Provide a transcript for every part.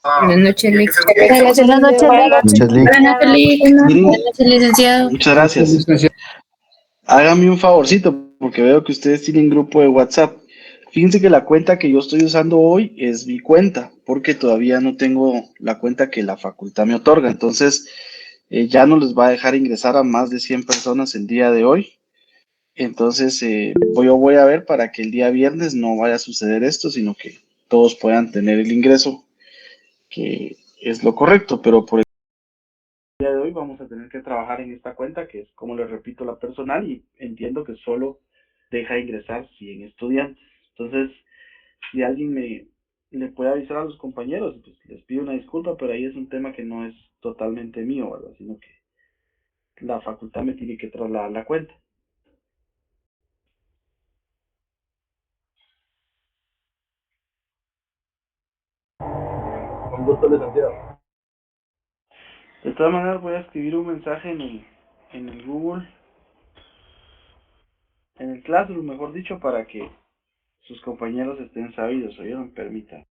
Buenas noches, Lex. Buenas noches, Buenas Lick. noches, Lick. Buenas noches, Lick. Miren, Buenas noches, licenciado. muchas gracias. Hágame un favorcito, porque veo que ustedes tienen grupo de WhatsApp. Fíjense que la cuenta que yo estoy usando hoy es mi cuenta, porque todavía no tengo la cuenta que la facultad me otorga. Entonces, ya no les va a dejar ingresar a más de 100 personas el día de hoy. Entonces, yo voy a ver para que el día viernes no vaya a suceder esto, sino que todos puedan tener el ingreso, que es lo correcto, pero por día de hoy vamos a tener que trabajar en esta cuenta que es, como les repito, la personal, y entiendo que solo deja ingresar 100 estudiantes. Entonces, si alguien le puede avisar a los compañeros, pues les pido una disculpa, pero ahí es un tema que no es totalmente mío, ¿verdad? Sino que la facultad me tiene que trasladar la cuenta. Con gusto, licenciado. De todas maneras, voy a escribir un mensaje en el Google, en el Classroom, mejor dicho, para que sus compañeros estén sabidos, ¿oyeron? Permita.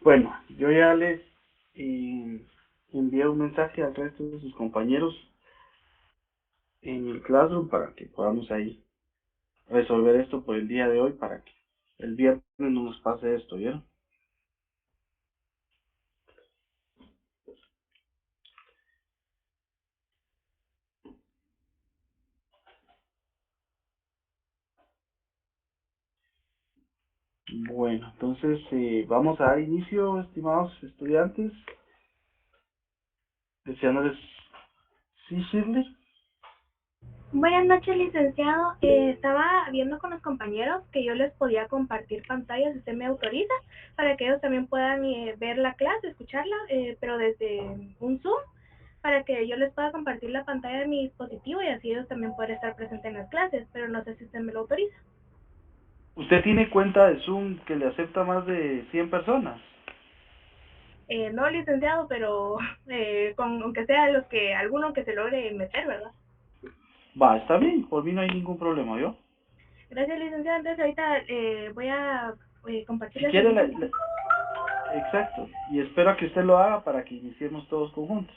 Bueno, yo ya les envié un mensaje al resto de sus compañeros en el Classroom para que podamos ahí resolver esto por el día de hoy, para que el viernes no nos pase esto, ¿vieron? Bueno, entonces vamos a dar inicio, estimados estudiantes, deseándoles... ¿Sí, Shirley? Buenas noches, licenciado. Estaba viendo con los compañeros que yo les podía compartir pantallas, si usted me autoriza, para que ellos también puedan ver la clase, escucharla, pero desde un Zoom, para que yo les pueda compartir la pantalla de mi dispositivo y así ellos también puedan estar presentes en las clases, pero no sé si usted me lo autoriza. ¿Usted tiene cuenta de Zoom que le acepta más de 100 personas? No, licenciado, pero aunque sea alguno que se logre meter, ¿verdad? Va, está bien, por mí no hay ningún problema, ¿yo? Gracias, licenciado. Entonces ahorita voy a Si compartirles quiere, el link. exacto, y espero a que usted lo haga para que iniciemos todos conjuntos.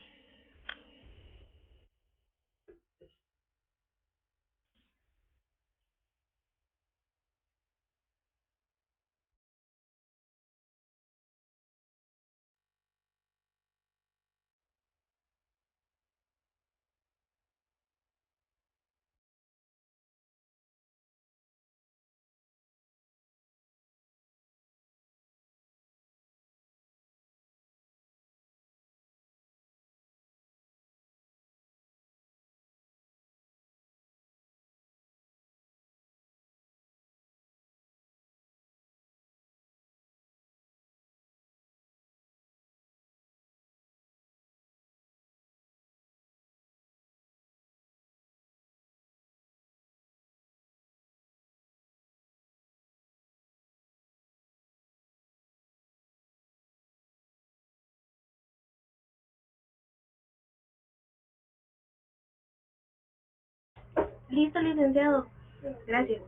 Listo, licenciado. Gracias.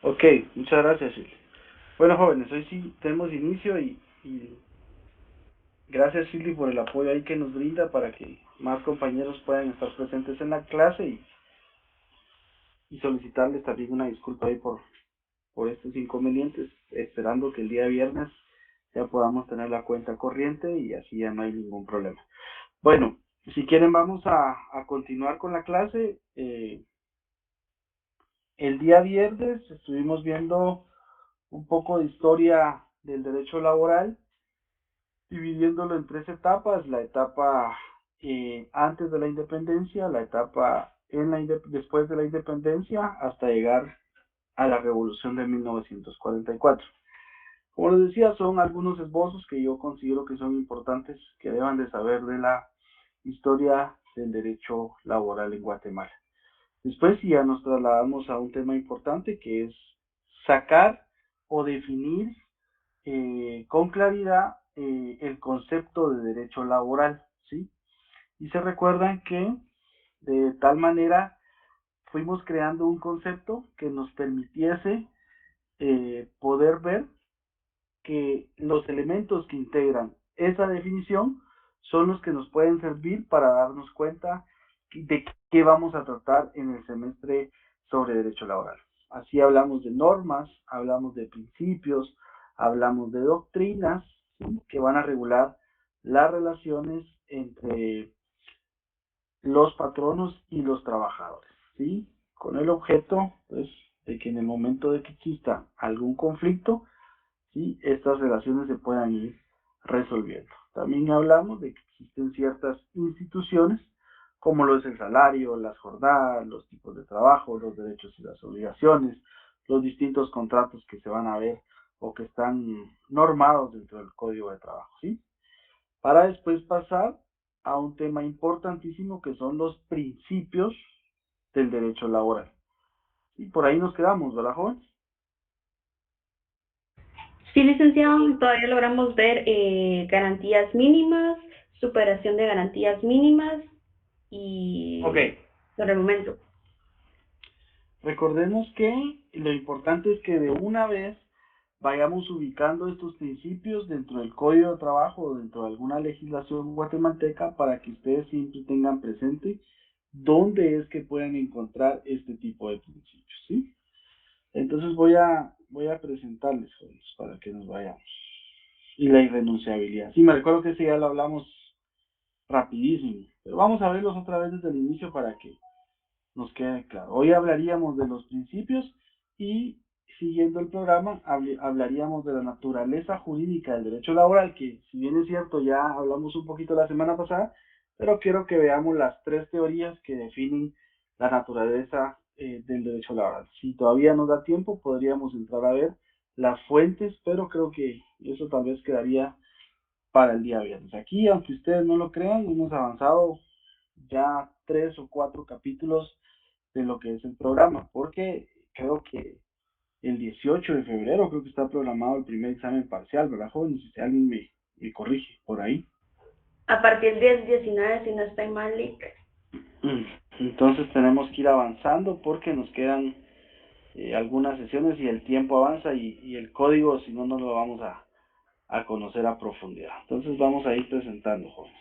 Ok, muchas gracias, Shirley. Bueno, jóvenes, hoy sí tenemos inicio y gracias, Shirley, por el apoyo ahí que nos brinda para que más compañeros puedan estar presentes en la clase y solicitarles también una disculpa ahí por estos inconvenientes, esperando que el día viernes ya podamos tener la cuenta corriente y así ya no hay ningún problema. Bueno, si quieren vamos a continuar con la clase. El día viernes estuvimos viendo un poco de historia del derecho laboral, dividiéndolo en tres etapas: la etapa antes de la independencia, la etapa después de la independencia, hasta llegar a la revolución de 1944. Como les decía, son algunos esbozos que yo considero que son importantes, que deban de saber de la historia del derecho laboral en Guatemala. Después ya nos trasladamos a un tema importante, que es sacar o definir con claridad el concepto de derecho laboral, ¿sí? Y se recuerdan que de tal manera fuimos creando un concepto que nos permitiese poder ver que los elementos que integran esa definición son los que nos pueden servir para darnos cuenta de qué vamos a tratar en el semestre sobre derecho laboral. Así hablamos de normas, hablamos de principios, hablamos de doctrinas, ¿sí?, que van a regular las relaciones entre los patronos y los trabajadores, ¿sí? Con el objeto, pues, de que en el momento de que exista algún conflicto, ¿sí?, estas relaciones se puedan ir resolviendo. También hablamos de que existen ciertas instituciones, como lo es el salario, las jornadas, los tipos de trabajo, los derechos y las obligaciones, los distintos contratos que se van a ver o que están normados dentro del Código de Trabajo, ¿sí? Para después pasar a un tema importantísimo, que son los principios del derecho laboral. Y por ahí nos quedamos, ¿verdad, jóvenes? Sí, licenciado, todavía logramos ver garantías mínimas, superación de garantías mínimas y Ok. por el momento. Recordemos que lo importante es que de una vez vayamos ubicando estos principios dentro del Código de Trabajo o dentro de alguna legislación guatemalteca, para que ustedes siempre tengan presente dónde es que pueden encontrar este tipo de principios, ¿sí? Entonces voy a presentarles, jóvenes, para que nos vayamos. Y la irrenunciabilidad. Sí, me recuerdo que ese ya lo hablamos rapidísimo, pero vamos a verlos otra vez desde el inicio para que nos quede claro. Hoy hablaríamos de los principios y, siguiendo el programa, hablaríamos de la naturaleza jurídica del derecho laboral, que, si bien es cierto, ya hablamos un poquito la semana pasada, pero quiero que veamos las tres teorías que definen la naturaleza del derecho laboral. Si todavía nos da tiempo, podríamos entrar a ver las fuentes, pero creo que eso tal vez quedaría para el día viernes. Aquí, aunque ustedes no lo crean, hemos avanzado ya 3 o 4 capítulos de lo que es el programa, porque creo que el 18 de febrero creo que está programado el primer examen parcial, ¿verdad, jóvenes? Si alguien me corrige por ahí. A partir del 19, si no estoy mal, Lick. Entonces tenemos que ir avanzando porque nos quedan algunas sesiones y el tiempo avanza y el código, si no, no lo vamos a conocer a profundidad. Entonces vamos a ir presentando, jóvenes.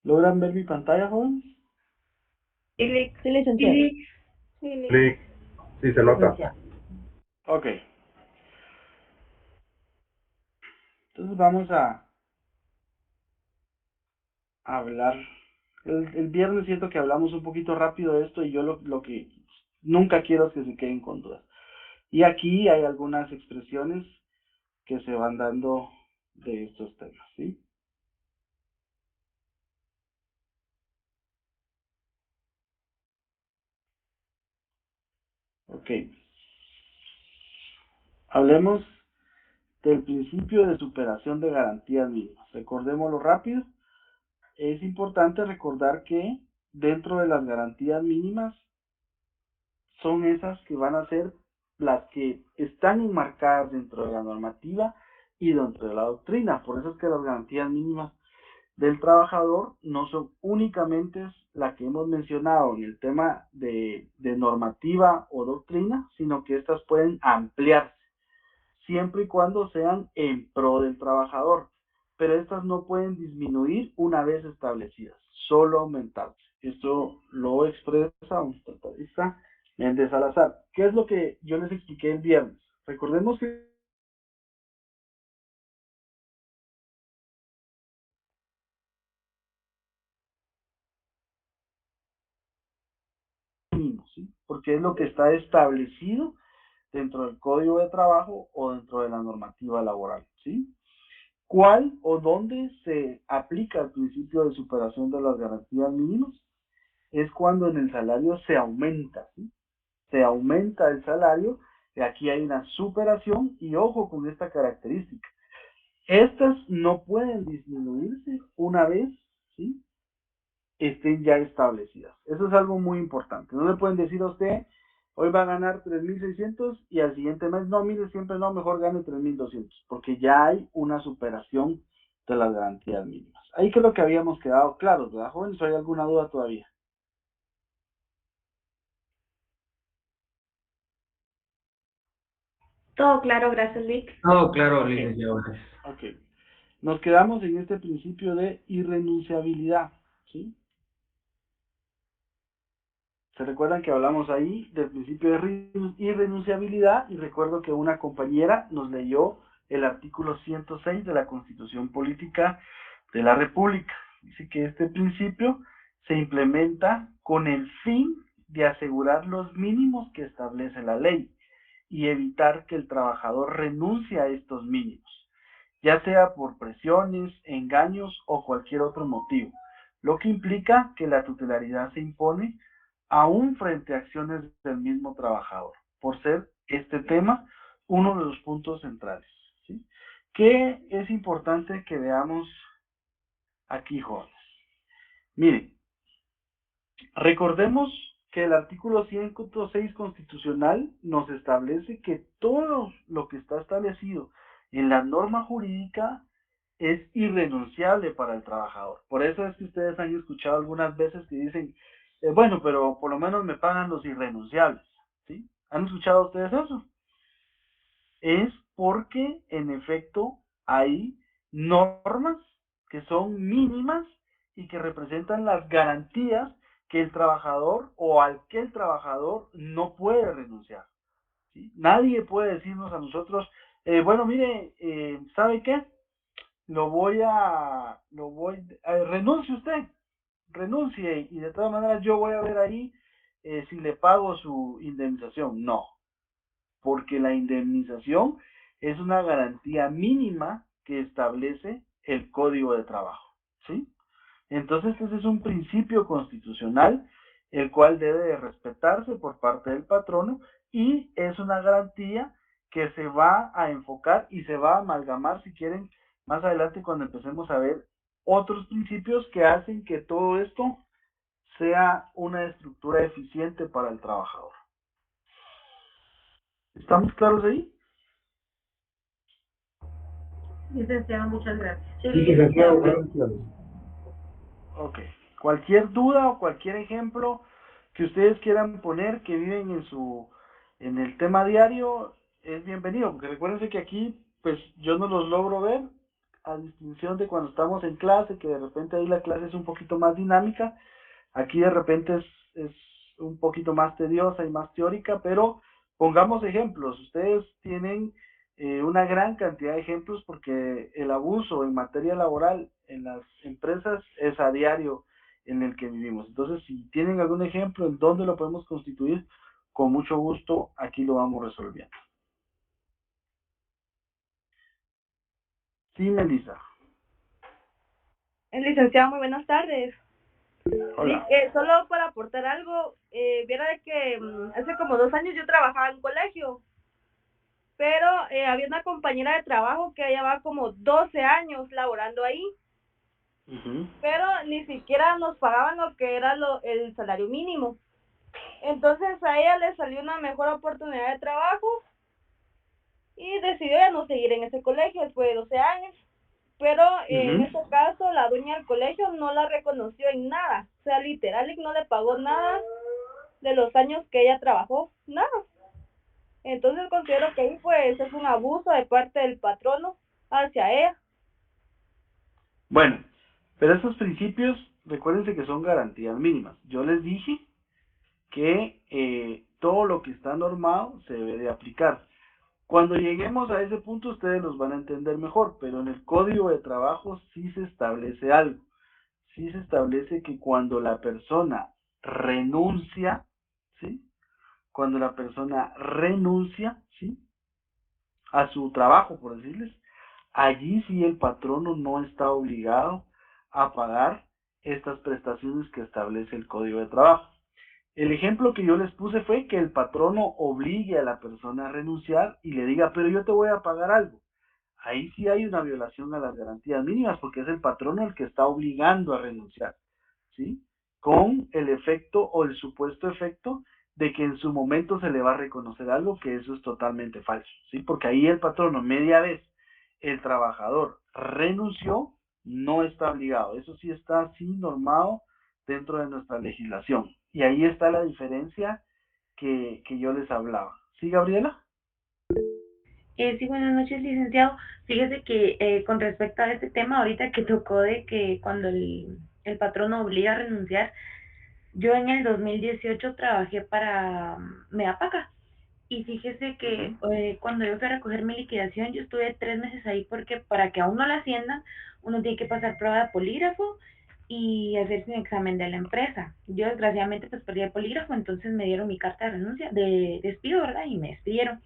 ¿Logran ver mi pantalla, jóvenes? Sí, Lick. Sí, licenciado. Clic, sí se nota. Ok. Entonces vamos a hablar. El viernes siento que hablamos un poquito rápido de esto y yo lo que nunca quiero es que se queden con dudas. Y aquí hay algunas expresiones que se van dando de estos temas, ¿sí? Ok. Hablemos del principio de superación de garantías mínimas. Recordémoslo rápido. Es importante recordar que dentro de las garantías mínimas son esas que van a ser las que están enmarcadas dentro de la normativa y dentro de la doctrina. Por eso es que las garantías mínimas del trabajador no son únicamente la que hemos mencionado en el tema de normativa o doctrina, sino que estas pueden ampliarse, siempre y cuando sean en pro del trabajador, pero estas no pueden disminuir una vez establecidas, solo aumentarse. Esto lo expresa un tratadista, Méndez Salazar. ¿Qué es lo que yo les expliqué el viernes? Recordemos que ¿sí? Porque es lo que está establecido dentro del Código de Trabajo o dentro de la normativa laboral, ¿sí? ¿Cuál o dónde se aplica el principio de superación de las garantías mínimas? Es cuando en el salario se aumenta, ¿sí? Se aumenta el salario, y aquí hay una superación, y ojo con esta característica. Estas no pueden disminuirse una vez, ¿sí?, estén ya establecidas. Eso es algo muy importante. No le pueden decir a usted, hoy va a ganar 3.600 y al siguiente mes, no, mire, siempre no, mejor gane 3.200, porque ya hay una superación de las garantías mínimas. Ahí creo que habíamos quedado claros, ¿verdad, jóvenes? ¿O hay alguna duda todavía? Todo claro, gracias, Lick. Todo claro, Ok. licenciado. Gracias. Ok. Nos quedamos en este principio de irrenunciabilidad, ¿sí? ¿Se recuerdan que hablamos ahí del principio de irrenunciabilidad? Y recuerdo que una compañera nos leyó el artículo 106 de la Constitución Política de la República. Dice que este principio se implementa con el fin de asegurar los mínimos que establece la ley y evitar que el trabajador renuncie a estos mínimos, ya sea por presiones, engaños o cualquier otro motivo, lo que implica que la tutelaridad se impone aún frente a acciones del mismo trabajador, por ser este tema uno de los puntos centrales, ¿sí? ¿Qué es importante que veamos aquí, jóvenes? Miren, recordemos que el artículo 106 constitucional nos establece que todo lo que está establecido en la norma jurídica es irrenunciable para el trabajador. Por eso es que ustedes han escuchado algunas veces que dicen, bueno, pero por lo menos me pagan los irrenunciables, ¿sí? ¿Han escuchado ustedes eso? Es porque, en efecto, hay normas que son mínimas y que representan las garantías que el trabajador o al que el trabajador no puede renunciar, ¿sí? Nadie puede decirnos a nosotros, bueno, mire, ¿sabe qué? Renuncie usted, renuncie y de todas maneras yo voy a ver ahí si le pago su indemnización. No, porque la indemnización es una garantía mínima que establece el Código de Trabajo, ¿sí? Entonces ese es un principio constitucional el cual debe de respetarse por parte del patrono y es una garantía que se va a enfocar y se va a amalgamar, si quieren, más adelante cuando empecemos a ver otros principios que hacen que todo esto sea una estructura eficiente para el trabajador. ¿Estamos claros ahí? Licenciado, muchas gracias. Sí, Licenciado, licenciado. gracias. Ok. Cualquier duda o cualquier ejemplo que ustedes quieran poner que viven en el tema diario es bienvenido, porque recuérdense que aquí pues yo no los logro ver, a distinción de cuando estamos en clase, que de repente ahí la clase es un poquito más dinámica, aquí de repente es un poquito más tediosa y más teórica, pero pongamos ejemplos. Ustedes tienen una gran cantidad de ejemplos porque el abuso en materia laboral en las empresas es a diario en el que vivimos. Entonces, si tienen algún ejemplo en dónde lo podemos constituir, con mucho gusto aquí lo vamos resolviendo. Sí, Melissa. Licenciado, muy buenas tardes. Hola. Solo para aportar algo, viera de que hace como 2 años yo trabajaba en colegio, pero había una compañera de trabajo que llevaba como 12 años laborando ahí pero ni siquiera nos pagaban lo que era el salario mínimo. Entonces a ella le salió una mejor oportunidad de trabajo y decidió ya no seguir en ese colegio después de 12 años. Pero en este caso la dueña del colegio no la reconoció en nada, o sea, literal no le pagó nada de los años que ella trabajó, nada. Entonces considero que ahí pues es un abuso de parte del patrono hacia ella. Bueno, pero estos principios, recuérdense que son garantías mínimas. Yo les dije que todo lo que está normado se debe de aplicar. Cuando lleguemos a ese punto ustedes los van a entender mejor, pero en el código de trabajo sí se establece algo. Sí se establece que cuando la persona renuncia, ¿sí? Cuando la persona renuncia, ¿sí? A su trabajo, por decirles, allí sí el patrono no está obligado a pagar estas prestaciones que establece el Código de Trabajo. El ejemplo que yo les puse fue que el patrono obligue a la persona a renunciar y le diga, pero yo te voy a pagar algo. Ahí sí hay una violación a las garantías mínimas porque es el patrono el que está obligando a renunciar, ¿sí? Con el efecto o el supuesto efecto de que en su momento se le va a reconocer algo, que eso es totalmente falso, ¿sí? Porque ahí el patrono, media vez el trabajador renunció, no está obligado. Eso sí está así normado dentro de nuestra legislación. Y ahí está la diferencia que yo les hablaba. ¿Sí, Gabriela? Sí, buenas noches, licenciado. Fíjese que con respecto a este tema, ahorita que tocó de que cuando el patrono obliga a renunciar, yo en el 2018 trabajé para Meapaca y fíjese que cuando yo fui a recoger mi liquidación, yo estuve 3 meses ahí porque para que a uno la asciendan, uno tiene que pasar prueba de polígrafo y hacerse un examen de la empresa. Yo desgraciadamente pues perdí el polígrafo, entonces me dieron mi carta de renuncia, de despido, ¿verdad? Y me despidieron.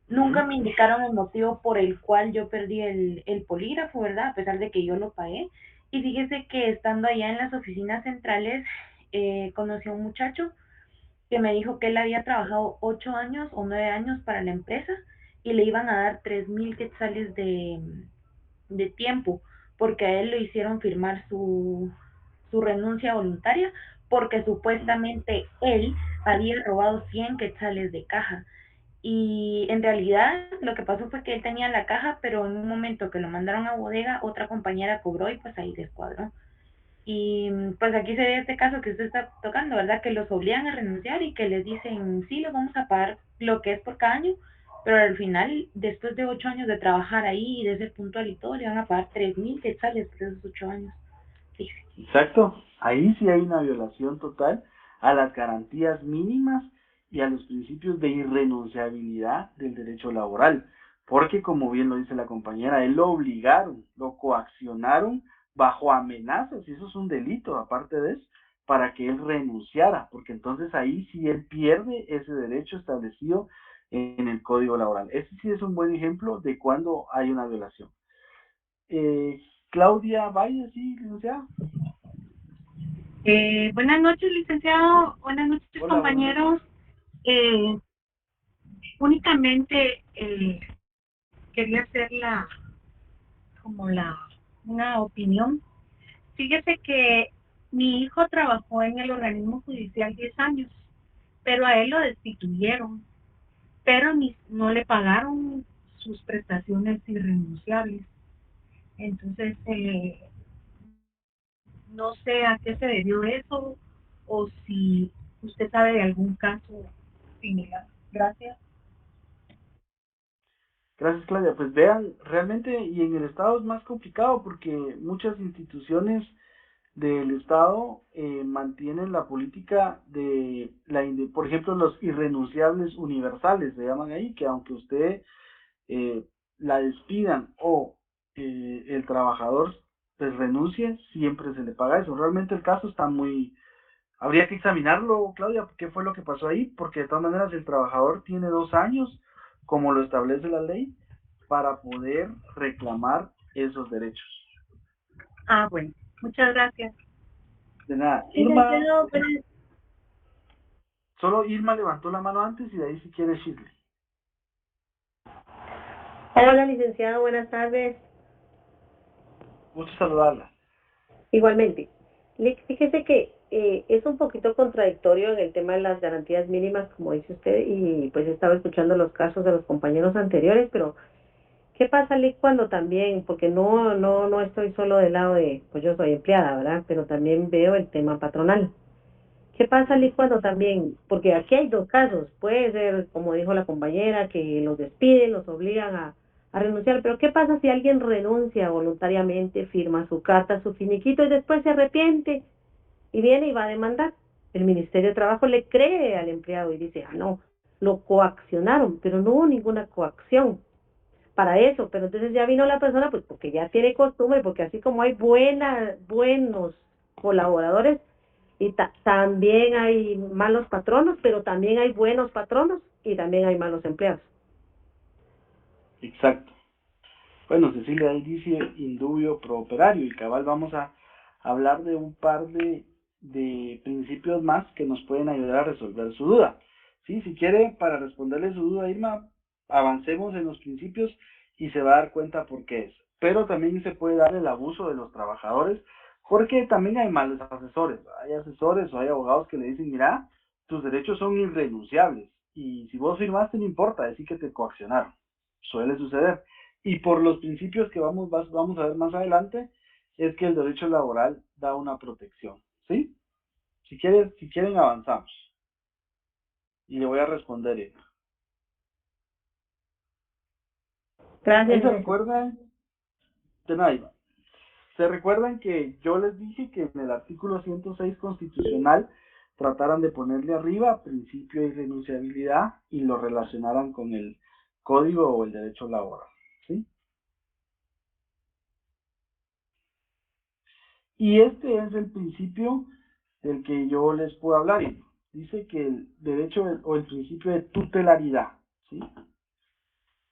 Nunca me indicaron el motivo por el cual yo perdí el polígrafo, ¿verdad? A pesar de que yo lo pagué. Y fíjese que estando allá en las oficinas centrales, conocí a un muchacho que me dijo que él había trabajado 8 años o 9 años para la empresa y le iban a dar 3,000 quetzales de tiempo, porque a él lo hicieron firmar su renuncia voluntaria, porque supuestamente él había robado 100 quetzales de caja. Y en realidad lo que pasó fue que él tenía la caja, pero en un momento que lo mandaron a bodega, otra compañera cobró y pues ahí descuadró. Y pues aquí se ve este caso que usted está tocando, ¿verdad? Que los obligan a renunciar y que les dicen, sí, les vamos a pagar lo que es por cada año, pero al final, después de 8 años de trabajar ahí y de ser puntual y todo, le van a pagar 3,000 quetzales por esos 8 años. Sí. Exacto. Ahí sí hay una violación total a las garantías mínimas y a los principios de irrenunciabilidad del derecho laboral. Porque, como bien lo dice la compañera, él lo obligaron, lo coaccionaron bajo amenazas, y eso es un delito, aparte de eso, para que él renunciara, porque entonces ahí sí él pierde ese derecho establecido en el Código Laboral. Ese sí es un buen ejemplo de cuando hay una violación. Claudia Valle, sí, licenciada. Buenas noches, licenciado. Buenas noches, Hola, compañeros. Únicamente quería hacer una opinión. Fíjese que mi hijo trabajó en el organismo judicial 10 años, pero a él lo destituyeron, pero no le pagaron sus prestaciones irrenunciables. Entonces, no sé a qué se debió eso o si usted sabe de algún caso similar. Gracias. Gracias, Claudia. Pues vean, realmente, y en el Estado es más complicado porque muchas instituciones del Estado mantienen la política por ejemplo, los irrenunciables universales, se llaman ahí, que aunque usted eh, la despidan o el trabajador pues renuncie, siempre se le paga eso. Realmente el caso está habría que examinarlo, Claudia, qué fue lo que pasó ahí, porque de todas maneras el trabajador tiene 2 años, como lo establece la ley, para poder reclamar esos derechos. Ah, bueno. Muchas gracias. De nada. Irma, solo Irma levantó la mano antes y de ahí si quiere Shisley. Hola, licenciado, buenas tardes. Gusto saludarla. Igualmente, fíjese que es un poquito contradictorio en el tema de las garantías mínimas, como dice usted, y pues estaba escuchando los casos de los compañeros anteriores, pero ¿qué pasa, Lick, cuando también, porque no estoy solo del lado de, pues yo soy empleada, ¿verdad? Pero también veo el tema patronal. ¿Qué pasa, Lick, cuando también, porque aquí hay dos casos, puede ser, como dijo la compañera, que los despiden, los obligan a renunciar, pero ¿qué pasa si alguien renuncia voluntariamente, firma su carta, su finiquito y después se arrepiente y viene y va a demandar? El Ministerio de Trabajo le cree al empleado y dice, ah, no, lo coaccionaron, pero no hubo ninguna coacción para eso, pero entonces ya vino la persona, pues porque ya tiene costumbre, porque así como hay buenos colaboradores, y también hay malos patronos, pero también hay buenos patronos y también hay malos empleados. Exacto. Bueno, Cecilia, ahí dice indubio pro operario y cabal vamos a hablar de un par de principios más que nos pueden ayudar a resolver su duda. Sí, si quiere, para responderle su duda, Irma, avancemos en los principios y se va a dar cuenta por qué es. Pero también se puede dar el abuso de los trabajadores porque también hay malos asesores. Hay asesores o hay abogados que le dicen, mira, tus derechos son irrenunciables y si vos firmaste no importa, decir que te coaccionaron. Suele suceder. Y por los principios que vamos a ver más adelante, es que el derecho laboral da una protección, ¿sí? Si quieren avanzamos. Y le voy a responder eso. Gracias. Ahí se recuerdan, de nada, Iván. Se recuerdan que yo les dije que en el artículo 106 constitucional trataran de ponerle arriba principio de irrenunciabilidad y lo relacionaran con el código o el derecho laboral, ¿sí? Y este es el principio del que yo les puedo hablar. Dice que el derecho o el principio de tutelaridad, ¿sí?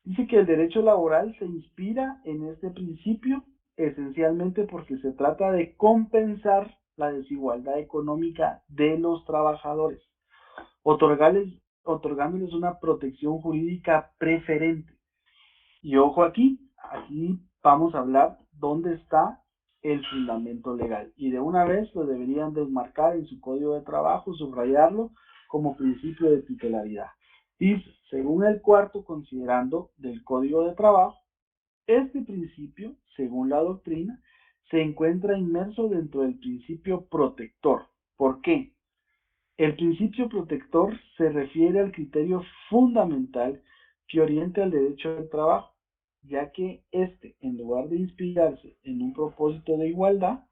Dice que el derecho laboral se inspira en este principio esencialmente porque se trata de compensar la desigualdad económica de los trabajadores, otorgándoles una protección jurídica preferente. Y ojo aquí vamos a hablar dónde está el fundamento legal. Y de una vez lo deberían desmarcar en su código de trabajo, subrayarlo como principio de titularidad. Dice, según el cuarto considerando del código de trabajo, este principio, según la doctrina, se encuentra inmerso dentro del principio protector. ¿Por qué? El principio protector se refiere al criterio fundamental que orienta el derecho del trabajo, ya que éste, en lugar de inspirarse en un propósito de igualdad,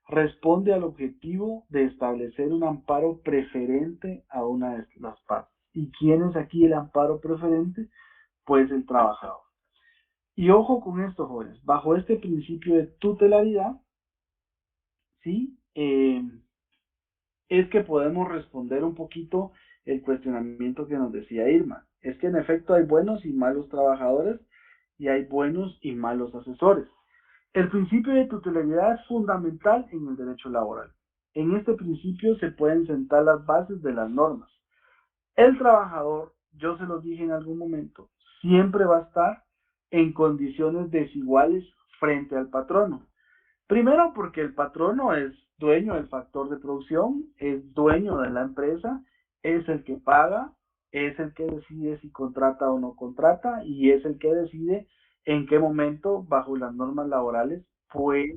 responde al objetivo de establecer un amparo preferente a una de las partes. ¿Y quién es aquí el amparo preferente? Pues el trabajador. Y ojo con esto, jóvenes, bajo este principio de tutelaridad, ¿sí? Es que podemos responder un poquito el cuestionamiento que nos decía Irma. Es que en efecto hay buenos y malos trabajadores y hay buenos y malos asesores. El principio de tutelaridad es fundamental en el derecho laboral. En este principio se pueden sentar las bases de las normas. El trabajador, yo se lo dije en algún momento, siempre va a estar en condiciones desiguales frente al patrono. Primero porque el patrono es dueño del factor de producción, es dueño de la empresa, es el que paga, es el que decide si contrata o no contrata y es el que decide en qué momento, bajo las normas laborales, puede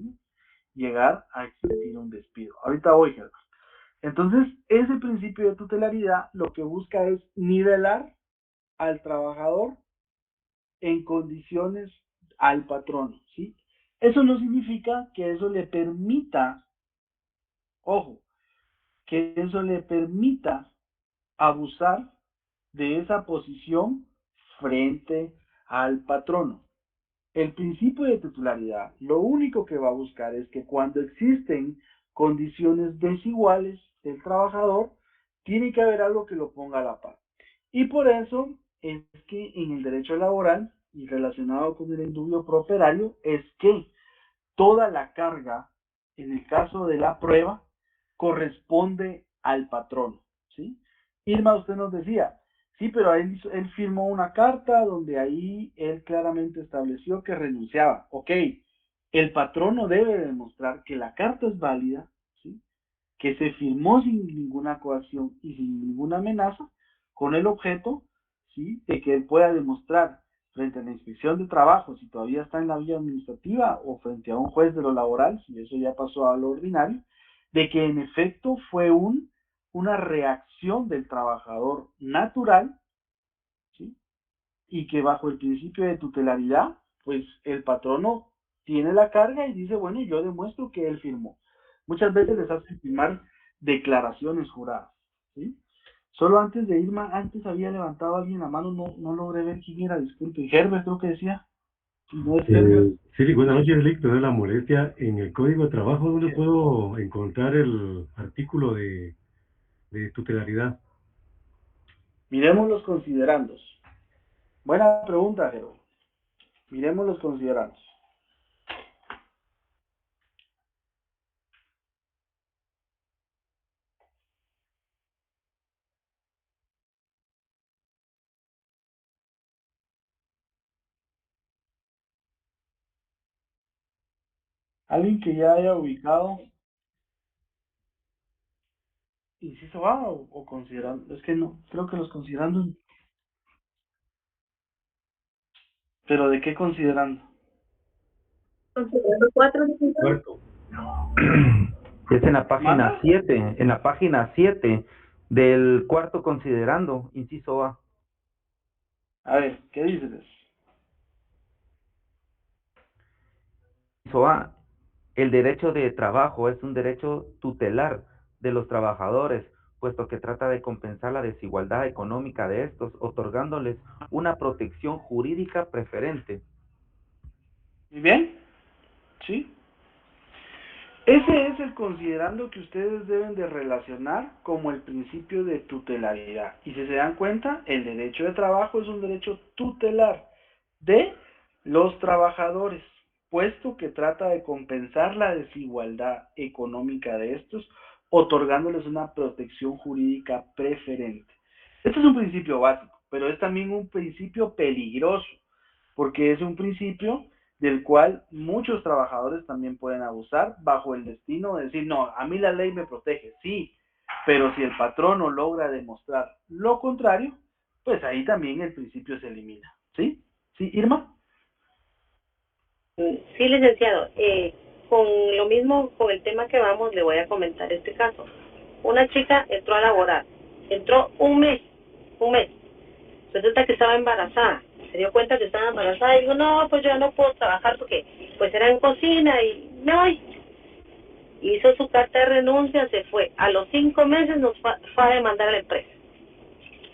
llegar a existir un despido. Ahorita voy, Gerardo. Entonces, ese principio de tutelaridad lo que busca es nivelar al trabajador en condiciones al patrono, ¿sí? Eso no significa que eso le permita, ojo, que eso le permita abusar de esa posición frente al patrono. El principio de titularidad lo único que va a buscar es que cuando existen condiciones desiguales del trabajador, tiene que haber algo que lo ponga a la par. Y por eso es que en el derecho laboral y relacionado con el indubio pro operario es que toda la carga, en el caso de la prueba, corresponde al patrón, ¿sí? Irma, usted nos decía, sí, pero él firmó una carta donde ahí él claramente estableció que renunciaba. Ok, el patrono debe demostrar que la carta es válida, ¿sí? Que se firmó sin ninguna coacción y sin ninguna amenaza, con el objeto, ¿sí? De que él pueda demostrar frente a la inspección de trabajo, si todavía está en la vía administrativa, o frente a un juez de lo laboral, si eso ya pasó a lo ordinario, de que en efecto fue una reacción del trabajador natural, ¿sí? Y que bajo el principio de tutelaridad, pues el patrono tiene la carga y dice, bueno, yo demuestro que él firmó. Muchas veces les hacen firmar declaraciones juradas, ¿sí? Solo antes de irme, antes había levantado alguien la mano, no logré ver quién era, disculpe. Herbert creo que decía. No es Herbert. Sí, buenas noches, Lick, perdón la molestia. En el Código de Trabajo, ¿dónde puedo encontrar el artículo de tutelaridad? Miremos los considerandos. Buena pregunta, Herbert. Miremos los considerandos. Alguien que ya haya ubicado inciso A o considerando. Es que no, creo que los considerando. ¿Pero de qué considerando? Considerando 4, Cuarto. Es en la página ¿Manda? 7, en la página 7 del cuarto considerando, inciso A. A ver, ¿qué dices? Inciso A, el derecho de trabajo es un derecho tutelar de los trabajadores, puesto que trata de compensar la desigualdad económica de estos, otorgándoles una protección jurídica preferente. ¿Muy bien? ¿Sí? Ese es el considerando que ustedes deben de relacionar como el principio de tutelaridad. Y si se dan cuenta, el derecho de trabajo es un derecho tutelar de los trabajadores, puesto que trata de compensar la desigualdad económica de estos, otorgándoles una protección jurídica preferente. Este es un principio básico, pero es también un principio peligroso, porque es un principio del cual muchos trabajadores también pueden abusar bajo el destino de decir, no, a mí la ley me protege, sí, pero si el patrono logra demostrar lo contrario, pues ahí también el principio se elimina, ¿sí? ¿Sí, Irma? Sí, licenciado. Con lo mismo, con el tema que vamos, le voy a comentar este caso. Una chica entró a laborar, entró un mes. Resulta que estaba embarazada, se dio cuenta que estaba embarazada y dijo, no, pues yo ya no puedo trabajar porque pues era en cocina y me voy. Hizo su carta de renuncia, se fue. A los 5 meses nos fue a demandar a la empresa.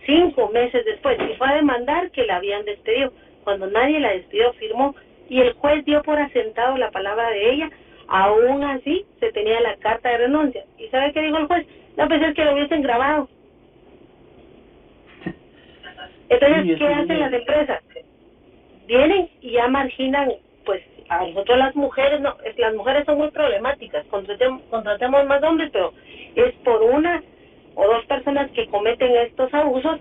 5 meses después, y fue a demandar que la habían despedido. Cuando nadie la despidió, firmó y el juez dio por asentado la palabra de ella. Aún así, se tenía la carta de renuncia. ¿Y sabe qué dijo el juez? No, pues es que lo hubiesen grabado. Entonces, Sí, ¿qué hacen las empresas? Vienen y ya marginan, pues, a nosotros las mujeres, no, las mujeres son muy problemáticas, contratemos más hombres, pero es por una o dos personas que cometen estos abusos,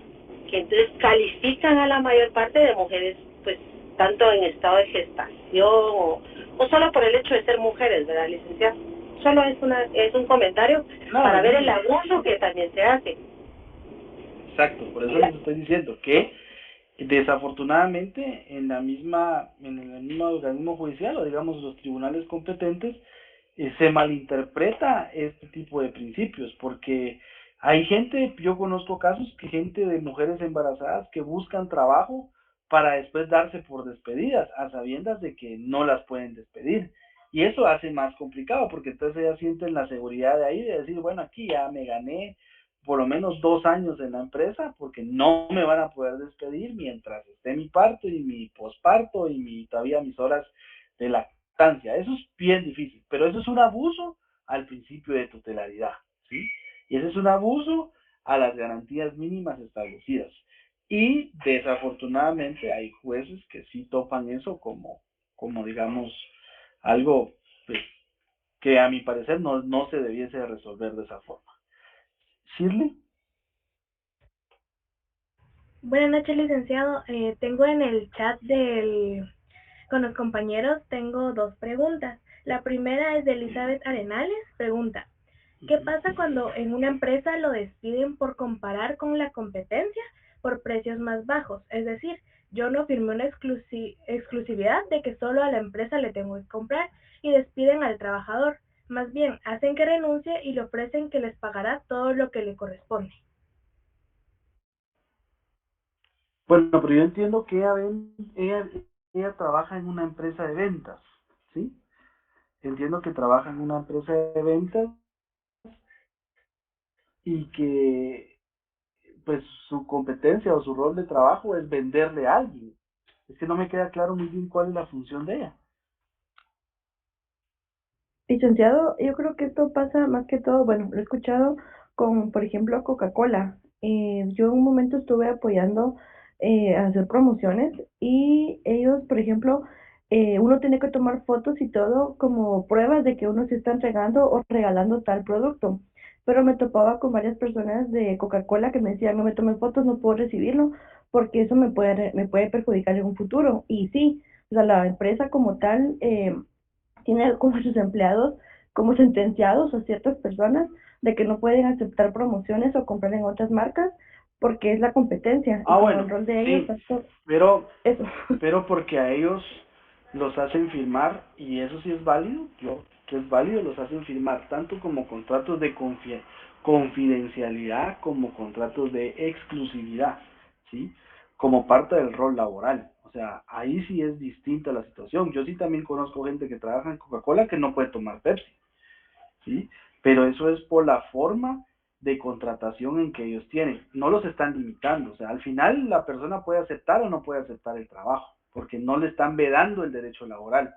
que entonces califican a la mayor parte de mujeres, pues, tanto en estado de gestación o solo por el hecho de ser mujeres, ¿verdad, licenciada? Solo es un comentario para ver el abuso que también se hace. Exacto, por eso les estoy diciendo que desafortunadamente en el mismo organismo judicial o digamos los tribunales competentes se malinterpreta este tipo de principios porque hay gente, yo conozco casos que gente de mujeres embarazadas que buscan trabajo para después darse por despedidas a sabiendas de que no las pueden despedir y eso hace más complicado porque entonces ellas sienten la seguridad de ahí de decir bueno aquí ya me gané por lo menos 2 años en la empresa porque no me van a poder despedir mientras esté mi parto y mi posparto y todavía mis horas de lactancia. Eso es bien difícil, pero eso es un abuso al principio de tutelaridad, ¿sí? Y ese es un abuso a las garantías mínimas establecidas. Y desafortunadamente hay jueces que sí topan eso como digamos, algo pues, que a mi parecer no se debiese resolver de esa forma. Shirley. Buenas noches, licenciado. Tengo en el chat Con los compañeros tengo dos preguntas. La primera es de Elizabeth Arenales. Pregunta, ¿qué pasa cuando en una empresa lo despiden por comparar con la competencia por precios más bajos? Es decir, yo no firmé una exclusividad de que solo a la empresa le tengo que comprar y despiden al trabajador. Más bien, hacen que renuncie y le ofrecen que les pagará todo lo que le corresponde. Bueno, pero yo entiendo que ella trabaja en una empresa de ventas, ¿sí? Entiendo que trabaja en una empresa de ventas y que pues su competencia o su rol de trabajo es venderle a alguien. Es que no me queda claro muy bien cuál es la función de ella. Licenciado, yo creo que esto pasa más que todo, bueno, lo he escuchado con, por ejemplo, Coca-Cola. Yo en un momento estuve apoyando a hacer promociones y ellos, por ejemplo, uno tiene que tomar fotos y todo como pruebas de que uno se está entregando o regalando tal producto. Pero me topaba con varias personas de Coca-Cola que me decían, no me tome fotos, no puedo recibirlo porque eso me puede perjudicar en un futuro. Y sí, o sea, la empresa como tal tiene como sus empleados como sentenciados a ciertas personas de que no pueden aceptar promociones o comprar en otras marcas porque es la competencia y como el Bueno, rol de ellos sí, es todo pero, eso. pero porque a ellos los hacen firmar, y eso sí es válido, yo que es válido, los hacen firmar tanto como contratos de confidencialidad como contratos de exclusividad, ¿sí? Como parte del rol laboral. O sea, ahí sí es distinta la situación. Yo sí también conozco gente que trabaja en Coca-Cola que no puede tomar Pepsi, ¿sí? Pero eso es por la forma de contratación en que ellos tienen. No los están limitando. O sea, al final la persona puede aceptar o no puede aceptar el trabajo, porque no le están vedando el derecho laboral.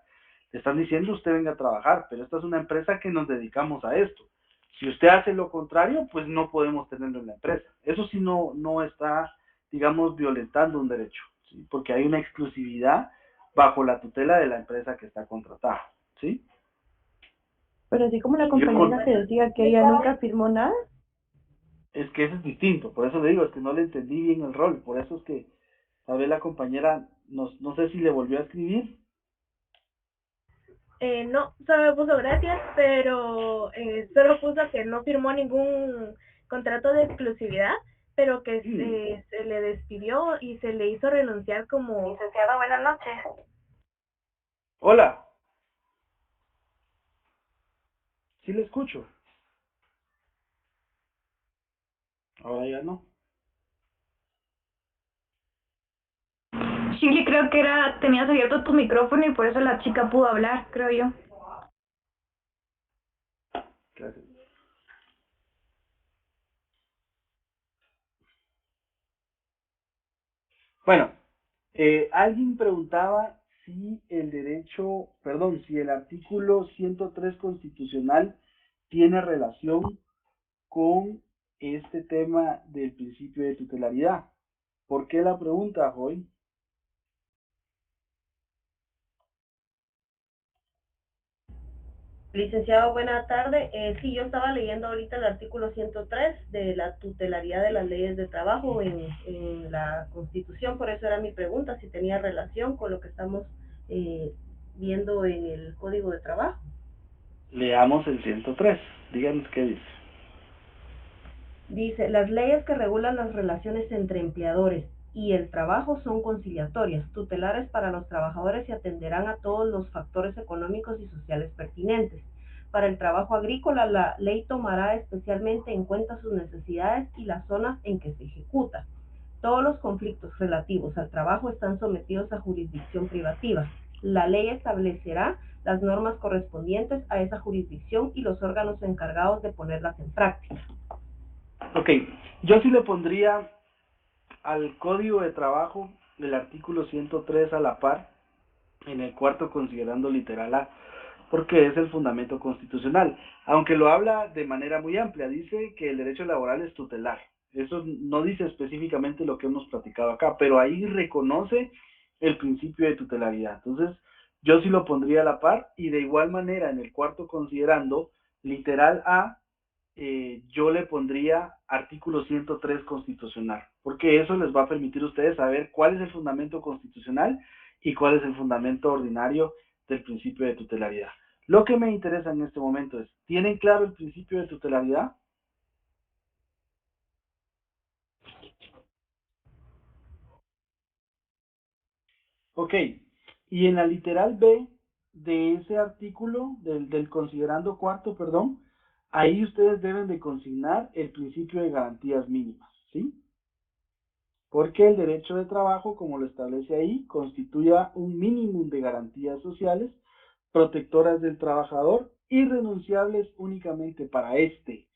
Le están diciendo usted venga a trabajar, pero esta es una empresa que nos dedicamos a esto. Si usted hace lo contrario, pues no podemos tenerlo en la empresa. Eso sí no está, digamos, violentando un derecho, ¿sí? Porque hay una exclusividad bajo la tutela de la empresa que está contratada, ¿sí? Pero así como la Yo con, compañera que decía que ella nunca firmó nada, Es que eso es distinto, por eso le digo, es que no le entendí bien el rol, por eso es que tal vez la compañera, no sé si le volvió a escribir. No, solo me puso gracias, pero solo puso que no firmó ningún contrato de exclusividad, pero que se le despidió y se le hizo renunciar como... Licenciado, buenas noches. Hola, sí le escucho, ahora ya no. Shirley, creo que tenías abierto tu micrófono y por eso la chica pudo hablar, creo yo. Gracias. Bueno, alguien preguntaba si el derecho, perdón, si el artículo 103 constitucional tiene relación con este tema del principio de tutelaridad. ¿Por qué la pregunta, Joy? Licenciado, buena tarde. Sí, yo estaba leyendo ahorita el artículo 103 de la tutelaridad de las leyes de trabajo en la Constitución, por eso era mi pregunta, si tenía relación con lo que estamos eh, viendo en el Código de Trabajo. Leamos el 103, díganos qué dice. Dice, las leyes que regulan las relaciones entre empleadores y el trabajo son conciliatorias, tutelares para los trabajadores y atenderán a todos los factores económicos y sociales pertinentes. Para el trabajo agrícola, la ley tomará especialmente en cuenta sus necesidades y las zonas en que se ejecuta. Todos los conflictos relativos al trabajo están sometidos a jurisdicción privativa. La ley establecerá las normas correspondientes a esa jurisdicción y los órganos encargados de ponerlas en práctica. Ok, yo sí le pondría al Código de Trabajo del artículo 103 a la par, en el cuarto considerando literal A, porque es el fundamento constitucional, aunque lo habla de manera muy amplia, dice que el derecho laboral es tutelar. Eso no dice específicamente lo que hemos platicado acá, pero ahí reconoce el principio de tutelaridad. Entonces, yo sí lo pondría a la par, y de igual manera en el cuarto considerando literal A, yo le pondría artículo 103 constitucional, porque eso les va a permitir a ustedes saber cuál es el fundamento constitucional y cuál es el fundamento ordinario del principio de tutelaridad. Lo que me interesa en este momento es, ¿tienen claro el principio de tutelaridad? Ok, y en la literal B de ese artículo, del considerando cuarto, perdón, ahí ustedes deben de consignar el principio de garantías mínimas, ¿sí? Porque el derecho de trabajo, como lo establece ahí, constituye un mínimo de garantías sociales protectoras del trabajador, irrenunciables únicamente para éste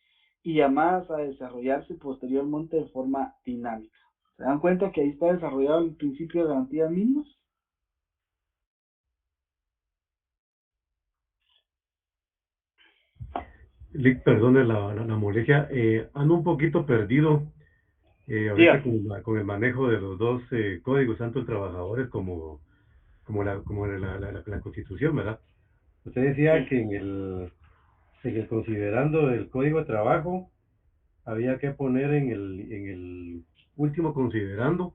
y llamadas a desarrollarse posteriormente de forma dinámica. ¿Se dan cuenta que ahí está desarrollado el principio de garantías mínimas? Lick, perdone la molestia, ando un poquito perdido ahorita Dígame. con el manejo de los dos códigos, tanto el trabajadores como la Constitución, ¿verdad? Usted decía Sí. que en el considerando el Código de Trabajo había que poner en el último considerando,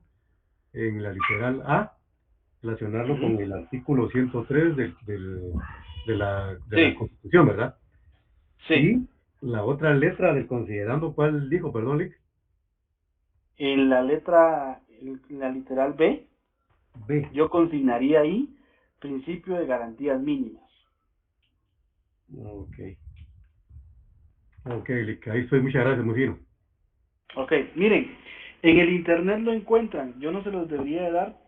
en la literal A, relacionarlo con el artículo 103 de la Sí, Constitución, ¿verdad? sí. Y la otra letra del considerando, ¿cuál dijo? Perdón, Lick. En la letra, en la literal B, B. yo consignaría ahí principio de garantías mínimas. Ok. Ok, Lick, ahí estoy. Muchas gracias, muy fino. Ok, miren, en el internet lo encuentran, yo no se los debería de dar,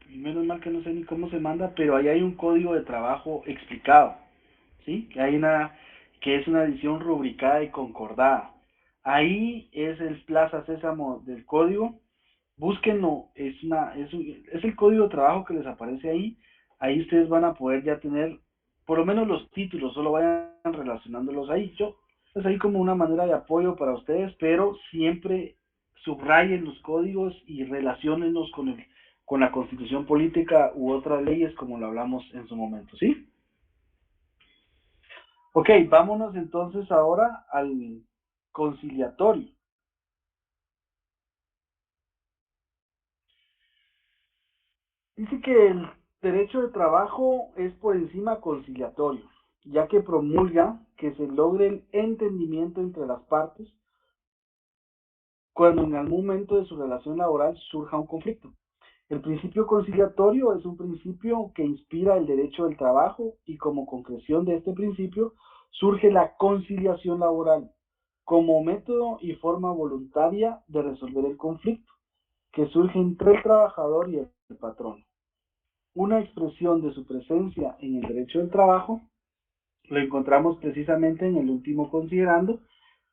menos mal que no sé ni cómo se manda, pero ahí hay un código de trabajo explicado, ¿sí? Que es una edición rubricada y concordada. Ahí es el Plaza Sésamo del código, búsquenlo, es el código de trabajo que les aparece ahí, ahí ustedes van a poder ya tener, por lo menos los títulos, solo vayan relacionándolos ahí. Yo, es ahí como una manera de apoyo para ustedes, pero siempre subrayen los códigos y relaciónenlos con la constitución política u otras leyes como lo hablamos en su momento, ¿sí? Ok, vámonos entonces ahora al conciliatorio. Dice que el derecho de trabajo es por encima conciliatorio, ya que promulga que se logre el entendimiento entre las partes cuando en algún momento de su relación laboral surja un conflicto. El principio conciliatorio es un principio que inspira el derecho del trabajo y como concreción de este principio surge la conciliación laboral como método y forma voluntaria de resolver el conflicto que surge entre el trabajador y el patrón. Una expresión de su presencia en el derecho del trabajo lo encontramos precisamente en el último considerando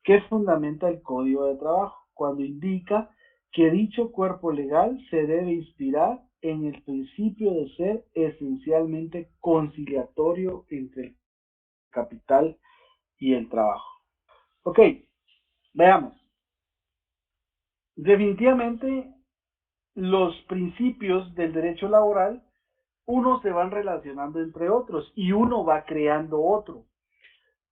que fundamenta el Código de Trabajo, cuando indica que dicho cuerpo legal se debe inspirar en el principio de ser esencialmente conciliatorio entre el capital y el trabajo. Ok, veamos. Definitivamente los principios del derecho laboral, uno se van relacionando entre otros y uno va creando otro.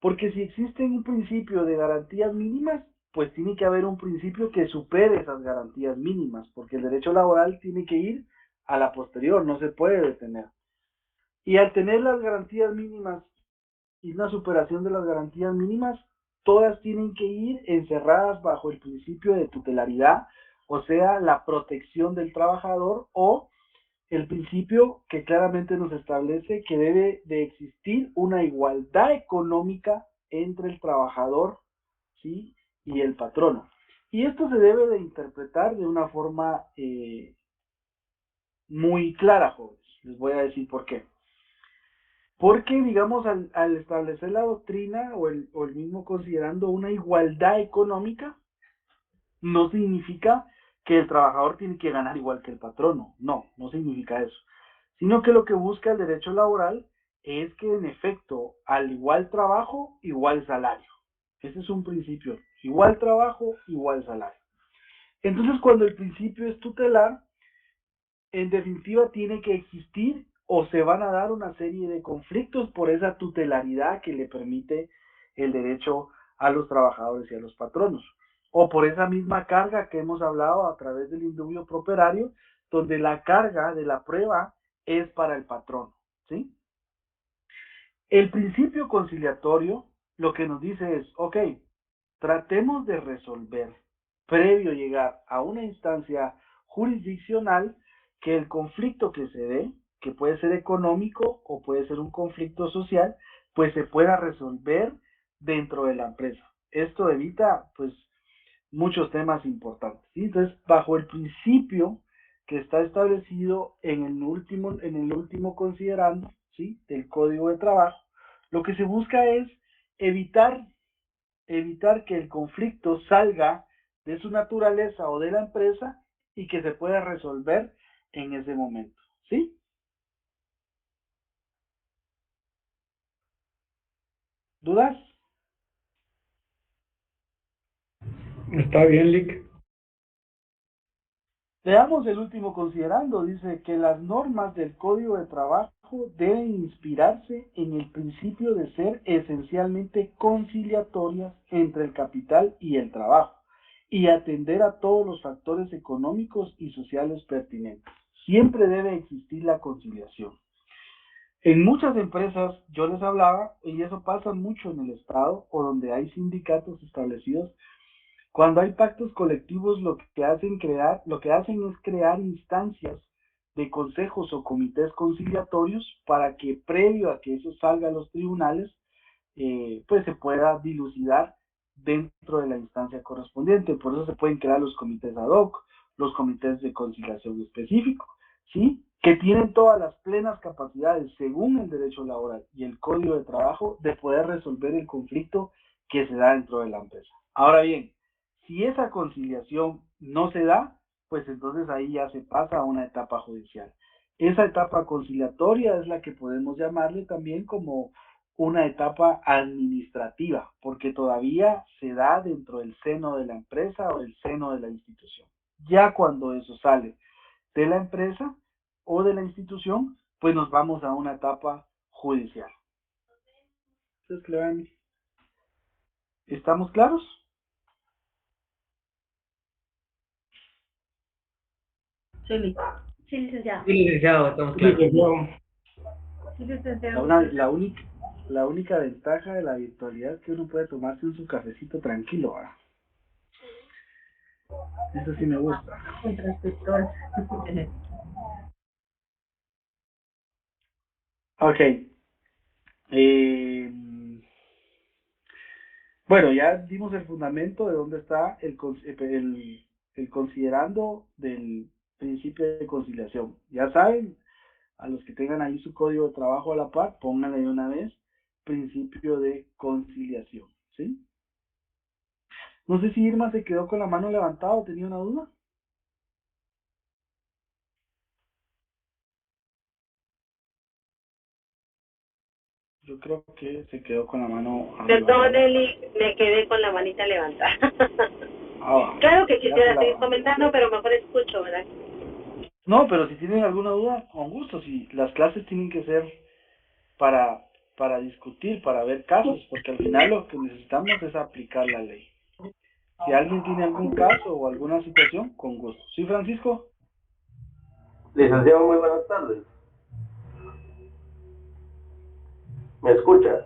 Porque si existe un principio de garantías mínimas, pues tiene que haber un principio que supere esas garantías mínimas, porque el derecho laboral tiene que ir a la posterior, no se puede detener. Y al tener las garantías mínimas y una superación de las garantías mínimas, todas tienen que ir encerradas bajo el principio de tutelaridad, o sea, la protección del trabajador o el principio que claramente nos establece que debe de existir una igualdad económica entre el trabajador, ¿sí?, y el patrono. Y esto se debe de interpretar de una forma muy clara, jóvenes. Les voy a decir por qué. Porque, digamos, al establecer la doctrina o el mismo considerando una igualdad económica, no significa que el trabajador tiene que ganar igual que el patrono. No, no significa eso. Sino que lo que busca el derecho laboral es que en efecto, al igual trabajo, igual salario. Ese es un principio. Igual trabajo, igual salario. Entonces, cuando el principio es tutelar, en definitiva tiene que existir o se van a dar una serie de conflictos por esa tutelaridad que le permite el derecho a los trabajadores y a los patronos. O por esa misma carga que hemos hablado a través del indubio properario, donde la carga de la prueba es para el patrono, ¿sí? El principio conciliatorio lo que nos dice es, ok, tratemos de resolver, previo a llegar a una instancia jurisdiccional, que el conflicto que se dé, que puede ser económico o puede ser un conflicto social, pues se pueda resolver dentro de la empresa. Esto evita, pues, muchos temas importantes, ¿sí? Entonces, bajo el principio que está establecido en el último considerando, ¿sí?, del Código de Trabajo, lo que se busca es evitar que el conflicto salga de su naturaleza o de la empresa y que se pueda resolver en ese momento, ¿sí? ¿Dudas? Está bien, Lick. Veamos el último considerando. Dice que las normas del Código de Trabajo deben inspirarse en el principio de ser esencialmente conciliatorias entre el capital y el trabajo y atender a todos los factores económicos y sociales pertinentes. Siempre debe existir la conciliación. En muchas empresas, yo les hablaba, y eso pasa mucho en el Estado o donde hay sindicatos establecidos, cuando hay pactos colectivos, lo que hacen es crear instancias de consejos o comités conciliatorios para que previo a que eso salga a los tribunales, pues se pueda dilucidar dentro de la instancia correspondiente. Por eso se pueden crear los comités ad hoc, los comités de conciliación específicos, ¿sí?, que tienen todas las plenas capacidades, según el derecho laboral y el Código de Trabajo, de poder resolver el conflicto que se da dentro de la empresa. Ahora bien, si esa conciliación no se da, pues entonces ahí ya se pasa a una etapa judicial. Esa etapa conciliatoria es la que podemos llamarle también como una etapa administrativa, porque todavía se da dentro del seno de la empresa o del seno de la institución. Ya cuando eso sale de la empresa o de la institución, pues nos vamos a una etapa judicial. Entonces, ¿estamos claros? Sí, licenciado. Sí, licenciado, estamos claros. Sí, licenciado. La única ventaja de la virtualidad es que uno puede tomarse su cafecito tranquilo, ¿verdad? Eso sí me gusta. Con transcriptor. Ok. Bueno, ya dimos el fundamento de dónde está el considerando del principio de conciliación. Ya saben, a los que tengan ahí su código de trabajo a la par, pónganle de una vez principio de conciliación, ¿sí? No sé si Irma se quedó con la mano levantada o tenía una duda. Yo creo que se quedó con la mano arriba. Perdón, Eli, me quedé con la manita levantada. Claro que quisiera seguir comentando, pero mejor escucho, ¿verdad? No, pero si tienen alguna duda, con gusto. Si las clases tienen que ser para discutir, para ver casos, porque al final lo que necesitamos es aplicar la ley. Si alguien tiene algún caso o alguna situación, con gusto. ¿Sí, Francisco? Licenciado, muy buenas tardes. ¿Me escucha?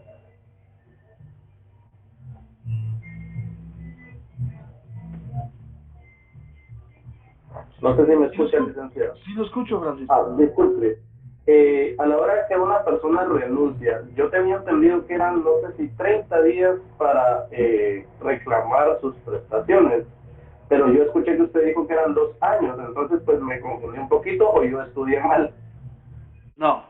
No sé si me escucha, licenciado. Sí, lo escucho, Francisco. Disculpe. A la hora que una persona renuncia, yo tenía entendido que eran, no sé si 30 días para reclamar sus prestaciones, pero yo escuché que usted dijo que eran 2 años, entonces pues me confundí un poquito o yo estudié mal. No.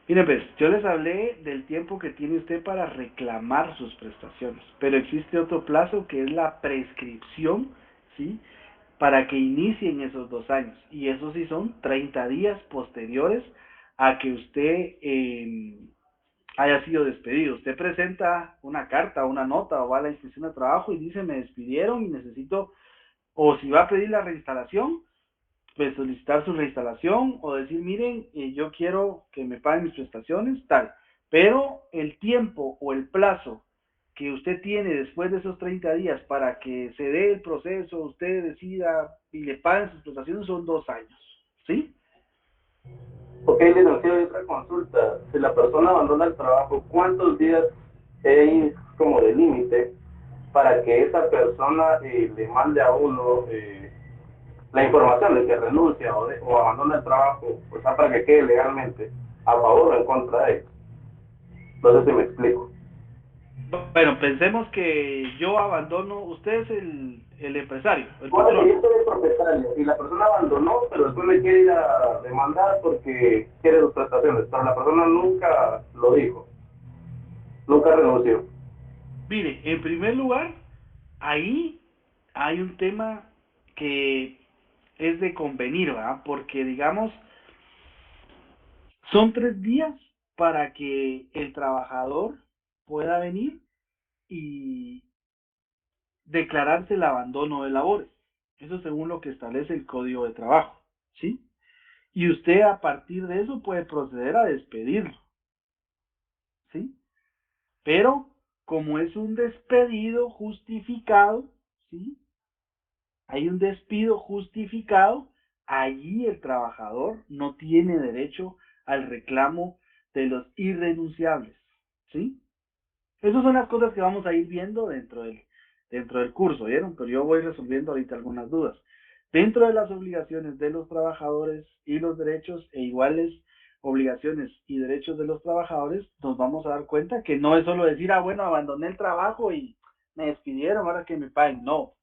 Mire, pues, yo les hablé del tiempo que tiene usted para reclamar sus prestaciones, pero existe otro plazo que es la prescripción, ¿sí?, para que inicien esos 2 años, y esos sí son 30 días posteriores a que usted haya sido despedido. Usted presenta una carta, una nota o va a la inspección de trabajo y dice: me despidieron y necesito, o si va a pedir la reinstalación, pues solicitar su reinstalación o decir: miren, yo quiero que me paguen mis prestaciones, tal. Pero el tiempo o el plazo que usted tiene después de esos 30 días para que se dé el proceso, usted decida y le paguen sus prestaciones, son 2 años, ¿sí? Ok, licenciado, y otra consulta. Si la persona abandona el trabajo, ¿cuántos días es como de límite para que esa persona le mande a uno la información de que renuncia o abandona el trabajo, o sea, para que quede legalmente a favor o en contra de él? No sé si me explico. Bueno, pensemos que yo abandono, usted es el empresario, el Bueno, que patrón. yo soy el propietario y la persona abandonó, pero después me quiere ir a demandar porque quiere sus prestaciones, pero la persona nunca lo dijo, nunca renunció. Mire, en primer lugar, ahí hay un tema que es de convenir, ¿verdad? Porque, digamos, son 3 días para que el trabajador pueda venir y declararse el abandono de labores. Eso según lo que establece el Código de Trabajo, ¿sí? Y usted a partir de eso puede proceder a despedirlo, ¿sí? Pero como es un despedido justificado, ¿sí? Hay un despido justificado, allí el trabajador no tiene derecho al reclamo de los irrenunciables, ¿sí? Esas son las cosas que vamos a ir viendo dentro del curso, ¿vieron? Pero yo voy resolviendo ahorita algunas dudas. Dentro de las obligaciones de los trabajadores y los derechos e iguales obligaciones y derechos de los trabajadores, nos vamos a dar cuenta que no es solo decir, bueno, abandoné el trabajo y me despidieron, ahora que me paguen. No,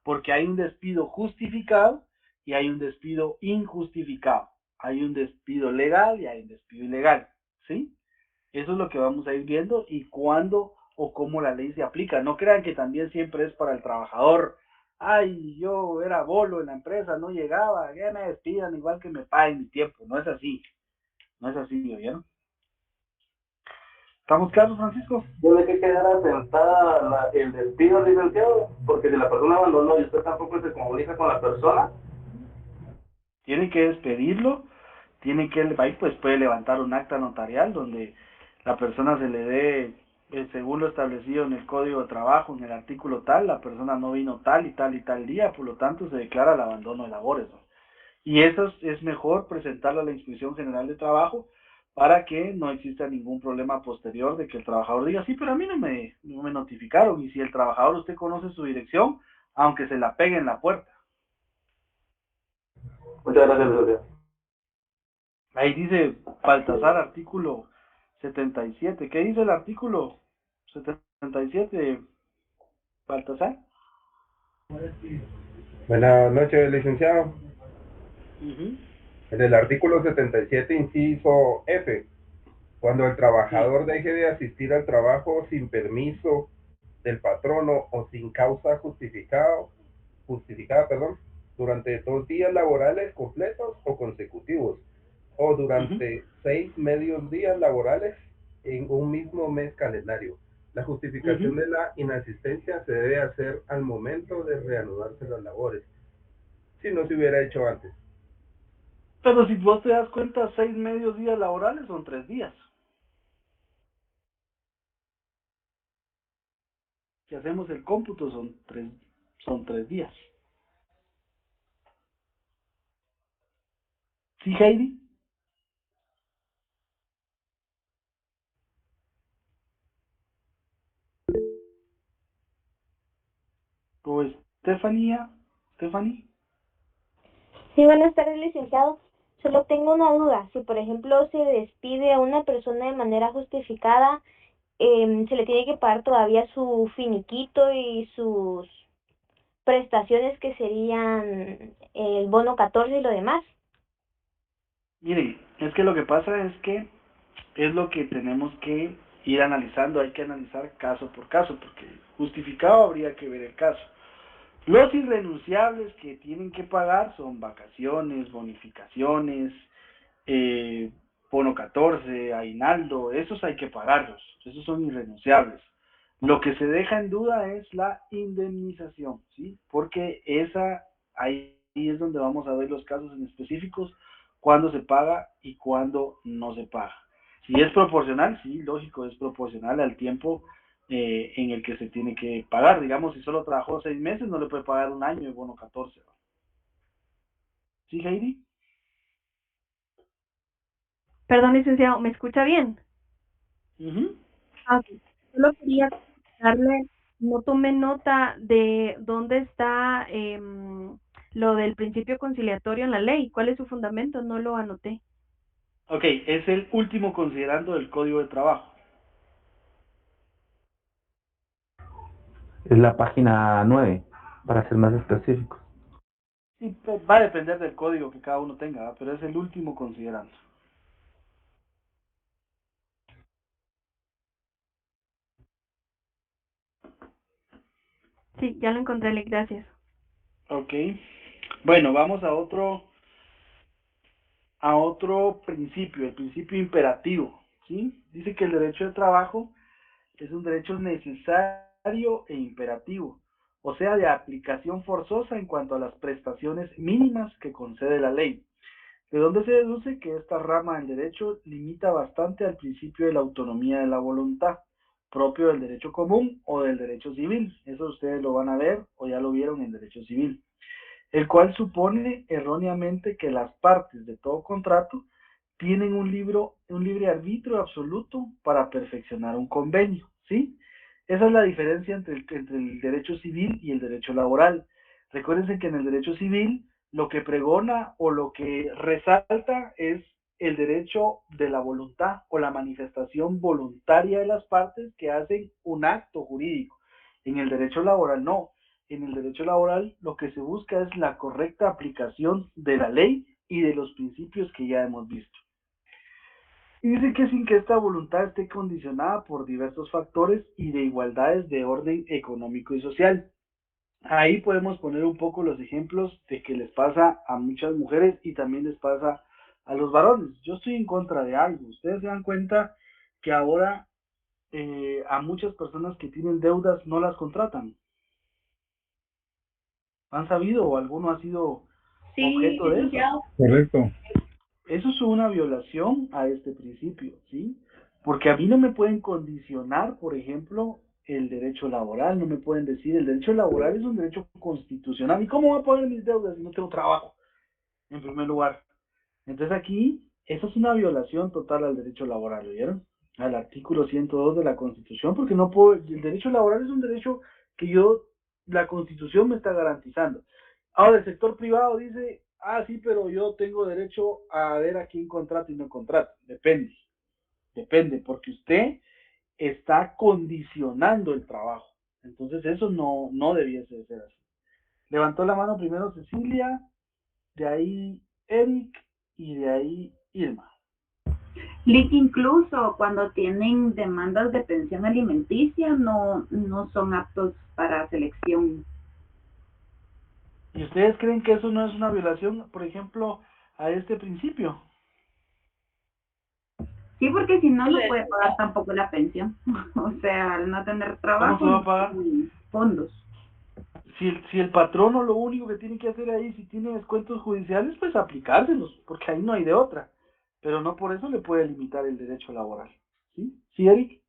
porque hay un despido justificado y hay un despido injustificado. Hay un despido legal y hay un despido ilegal, ¿sí? Eso es lo que vamos a ir viendo y cuándo o cómo la ley se aplica. No crean que también siempre es para el trabajador. Ay, yo era bolo en la empresa, no llegaba, que me despidan igual que me paguen mi tiempo. No es así. No es así, ¿oyeron? ¿Estamos claros, Francisco? Tiene que quedar asentada el despido, licenciado, porque si la persona abandonó y usted tampoco se comunica con la persona, Tiene que despedirlo, tiene que, ahí pues puede levantar un acta notarial donde la persona se le dé, según lo establecido en el Código de Trabajo, en el artículo tal, la persona no vino tal y tal y tal día, por lo tanto se declara el abandono de labores, ¿no? Y eso es mejor presentarlo a la Inspección General de Trabajo para que no exista ningún problema posterior de que el trabajador diga, sí, pero a mí no me notificaron, y si el trabajador usted conoce su dirección, aunque se la pegue en la puerta. muchas gracias, licenciado. Ahí dice Baltasar, artículo 77. ¿Qué dice el artículo 77, Baltasar? Buenas noches, licenciado. Uh-huh. En el artículo 77, inciso F, cuando el trabajador deje de asistir al trabajo sin permiso del patrono o sin causa justificada, durante 2 días laborales completos o consecutivos, o durante 6 medios días laborales en un mismo mes calendario. La justificación de la inasistencia se debe hacer al momento de reanudarse las labores, si no se hubiera hecho antes. Pero si vos te das cuenta, 6 medios días laborales son 3 días. Si hacemos el cómputo son tres días. ¿Sí, Heidi? ¿O Stephanie? Sí, buenas tardes, licenciado. Solo tengo una duda. Si, por ejemplo, se despide a una persona de manera justificada, ¿se le tiene que pagar todavía su finiquito y sus prestaciones que serían el bono 14 y lo demás? Miren, es que lo que pasa es que es lo que tenemos que ir analizando. Hay que analizar caso por caso, porque justificado habría que ver el caso. Los irrenunciables que tienen que pagar son vacaciones, bonificaciones, bono 14, aguinaldo, esos hay que pagarlos, esos son irrenunciables. Lo que se deja en duda es la indemnización, ¿sí? Porque ahí es donde vamos a ver los casos en específicos, cuándo se paga y cuándo no se paga. Si es proporcional, sí, lógico, es proporcional al tiempo en el que se tiene que pagar. Digamos, si solo trabajó 6 meses, no le puede pagar un año de bono 14. ¿Sí, Heidi? Perdón, licenciado, ¿me escucha bien? Ujú. Ah, ok. Solo quería darle, no tomé nota de dónde está lo del principio conciliatorio en la ley. ¿Cuál es su fundamento? No lo anoté. Ok, es el último considerando del Código de Trabajo. Es la página 9, para ser más específico. Sí, va a depender del código que cada uno tenga, ¿verdad? Pero es el último considerando. Sí, ya lo encontré, Lick, gracias. Ok. Bueno, vamos a otro principio, el principio imperativo, ¿sí? Dice que el derecho de trabajo es un derecho necesario e imperativo, o sea, de aplicación forzosa en cuanto a las prestaciones mínimas que concede la ley. De donde se deduce que esta rama del derecho limita bastante al principio de la autonomía de la voluntad, propio del derecho común o del derecho civil. Eso ustedes lo van a ver o ya lo vieron en derecho civil, el cual supone erróneamente que las partes de todo contrato tienen un libre arbitrio absoluto para perfeccionar un convenio, ¿sí? Esa es la diferencia entre el derecho civil y el derecho laboral. Recuérdense que en el derecho civil lo que pregona o lo que resalta es el derecho de la voluntad o la manifestación voluntaria de las partes que hacen un acto jurídico. En el derecho laboral no. En el derecho laboral lo que se busca es la correcta aplicación de la ley y de los principios que ya hemos visto. Y dice que sin que esta voluntad esté condicionada por diversos factores y de igualdades de orden económico y social. Ahí podemos poner un poco los ejemplos de que les pasa a muchas mujeres y también les pasa a los varones. Yo estoy en contra de algo. Ustedes se dan cuenta que ahora a muchas personas que tienen deudas no las contratan. ¿Han sabido o alguno ha sido Sí, objeto de eso? licenciado. Correcto. Eso es una violación a este principio, ¿sí? Porque a mí no me pueden condicionar, por ejemplo, el derecho laboral, no me pueden decir, el derecho laboral es un derecho constitucional. ¿Y cómo voy a pagar mis deudas si no tengo trabajo? En primer lugar. Entonces aquí, eso es una violación total al derecho laboral, ¿oyeron? Al artículo 102 de la Constitución, porque no puedo, el derecho laboral es un derecho que la Constitución me está garantizando. Ahora el sector privado dice, ah, sí, pero yo tengo derecho a ver a quién contrato y no contrato. Depende, porque usted está condicionando el trabajo. Entonces eso no debiese de ser así. Levantó la mano primero Cecilia, de ahí Eric y de ahí Irma. Lick, incluso cuando tienen demandas de pensión alimenticia no son aptos para selección. ¿Y ustedes creen que eso no es una violación, por ejemplo, a este principio? Sí, porque si no, no puede pagar tampoco la pensión. O sea, al no tener ¿Cómo se trabajo, va no a pagar? tiene fondos. Si el patrono lo único que tiene que hacer ahí, si tiene descuentos judiciales, pues aplicárselos, porque ahí no hay de otra. Pero no por eso le puede limitar el derecho laboral. ¿Sí? ¿Sí, Eric?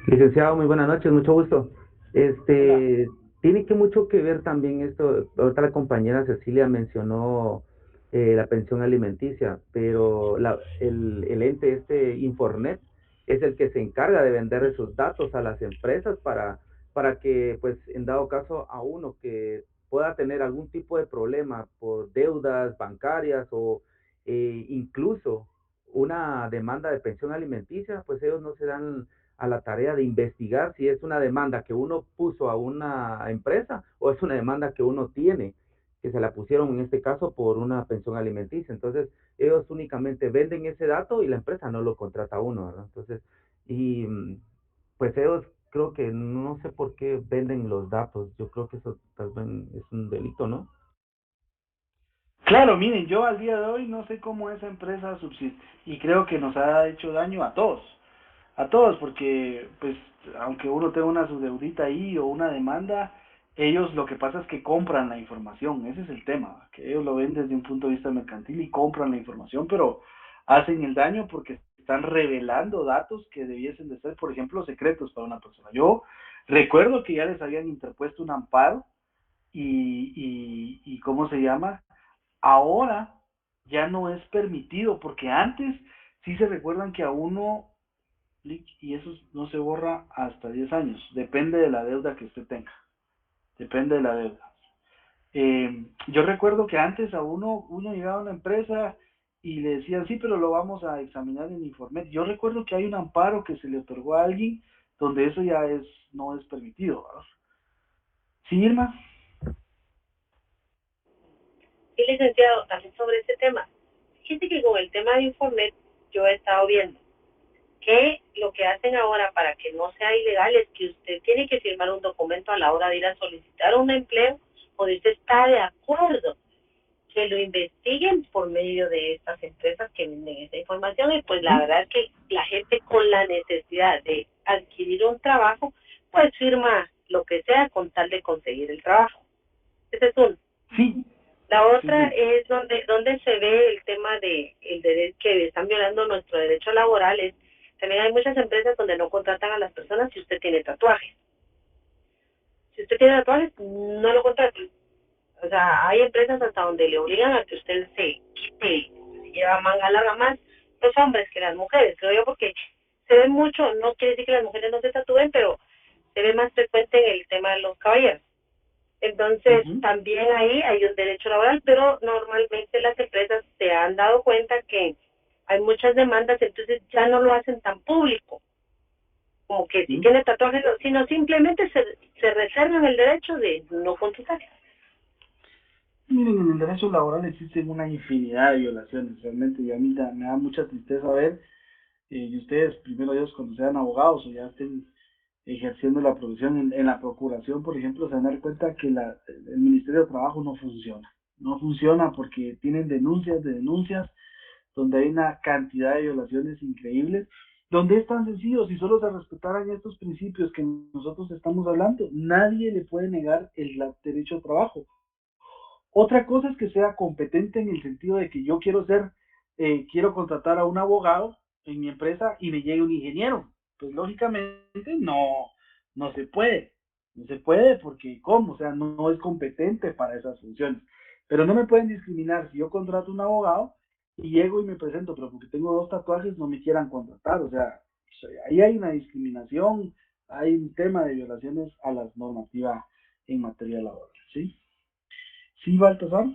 Licenciado, muy buenas noches, mucho gusto. Hola. Tiene que mucho que ver también esto, ahorita la compañera Cecilia mencionó la pensión alimenticia, pero el ente Infornet es el que se encarga de vender esos datos a las empresas para que, pues, en dado caso a uno que pueda tener algún tipo de problema por deudas bancarias o incluso una demanda de pensión alimenticia, pues ellos no se dan a la tarea de investigar si es una demanda que uno puso a una empresa o es una demanda que uno tiene, que se la pusieron en este caso por una pensión alimenticia. Entonces, ellos únicamente venden ese dato y la empresa no lo contrata a uno, ¿verdad? Entonces, y pues ellos creo que no sé por qué venden los datos. Yo creo que eso tal vez es un delito, ¿no? Claro, miren, yo al día de hoy no sé cómo esa empresa subsiste y creo que nos ha hecho daño a todos, porque pues aunque uno tenga una subdeudita ahí o una demanda, ellos lo que pasa es que compran la información, ese es el tema, que ellos lo ven desde un punto de vista mercantil y compran la información, pero hacen el daño porque están revelando datos que debiesen de ser, por ejemplo, secretos para una persona. Yo recuerdo que ya les habían interpuesto un amparo y ¿cómo se llama? Ahora ya no es permitido, porque antes sí se recuerdan que a uno, y eso no se borra hasta 10 años, depende de la deuda que usted tenga, depende de la deuda. Yo recuerdo que antes a uno llegaba a una empresa y le decían, sí, pero lo vamos a examinar en Informet. Yo recuerdo que hay un amparo que se le otorgó a alguien donde eso ya no es permitido, ¿verdad? ¿Sí, Irma? Sí, licenciado, también sobre este tema. Fíjese que con el tema de Informet yo he estado viendo que lo que hacen ahora para que no sea ilegal es que usted tiene que firmar un documento a la hora de ir a solicitar un empleo donde usted está de acuerdo que lo investiguen por medio de estas empresas que venden esa información y pues la verdad es que la gente con la necesidad de adquirir un trabajo pues firma lo que sea con tal de conseguir el trabajo. Ese es uno. Sí. La otra es donde se ve el tema de el derecho que están violando nuestro derecho laboral. También hay muchas empresas donde no contratan a las personas si usted tiene tatuajes. Si usted tiene tatuajes, no lo contratan. O sea, hay empresas hasta donde le obligan a que usted se quite, se lleva manga larga más los hombres que las mujeres, creo yo, porque se ve mucho, no quiere decir que las mujeres no se tatúen, pero se ve más frecuente en el tema de los caballeros. Entonces, también ahí hay un derecho laboral, pero normalmente las empresas se han dado cuenta que hay muchas demandas, entonces ya no lo hacen tan público, como que si tiene tatuajes, sino simplemente se reservan el derecho de no contratar. Miren, en el derecho laboral existen una infinidad de violaciones, realmente, y a mí me da mucha tristeza ver, y ustedes, primero Dios, cuando sean abogados o ya estén ejerciendo la profesión en la procuración, por ejemplo, se van a dar cuenta que el Ministerio de Trabajo no funciona. No funciona porque tienen denuncias de denuncias, donde hay una cantidad de violaciones increíbles, donde es tan sencillo, si solo se respetaran estos principios que nosotros estamos hablando, nadie le puede negar el derecho al trabajo. Otra cosa es que sea competente en el sentido de que yo quiero contratar a un abogado en mi empresa y me llegue un ingeniero. Pues lógicamente no se puede. No se puede porque, ¿cómo? O sea, no es competente para esas funciones. Pero no me pueden discriminar si yo contrato un abogado y llego y me presento, pero porque tengo 2 tatuajes no me quieran contratar. O sea, ahí hay una discriminación, hay un tema de violaciones a las normativas en materia laboral, ¿sí? ¿Sí, Baltasar?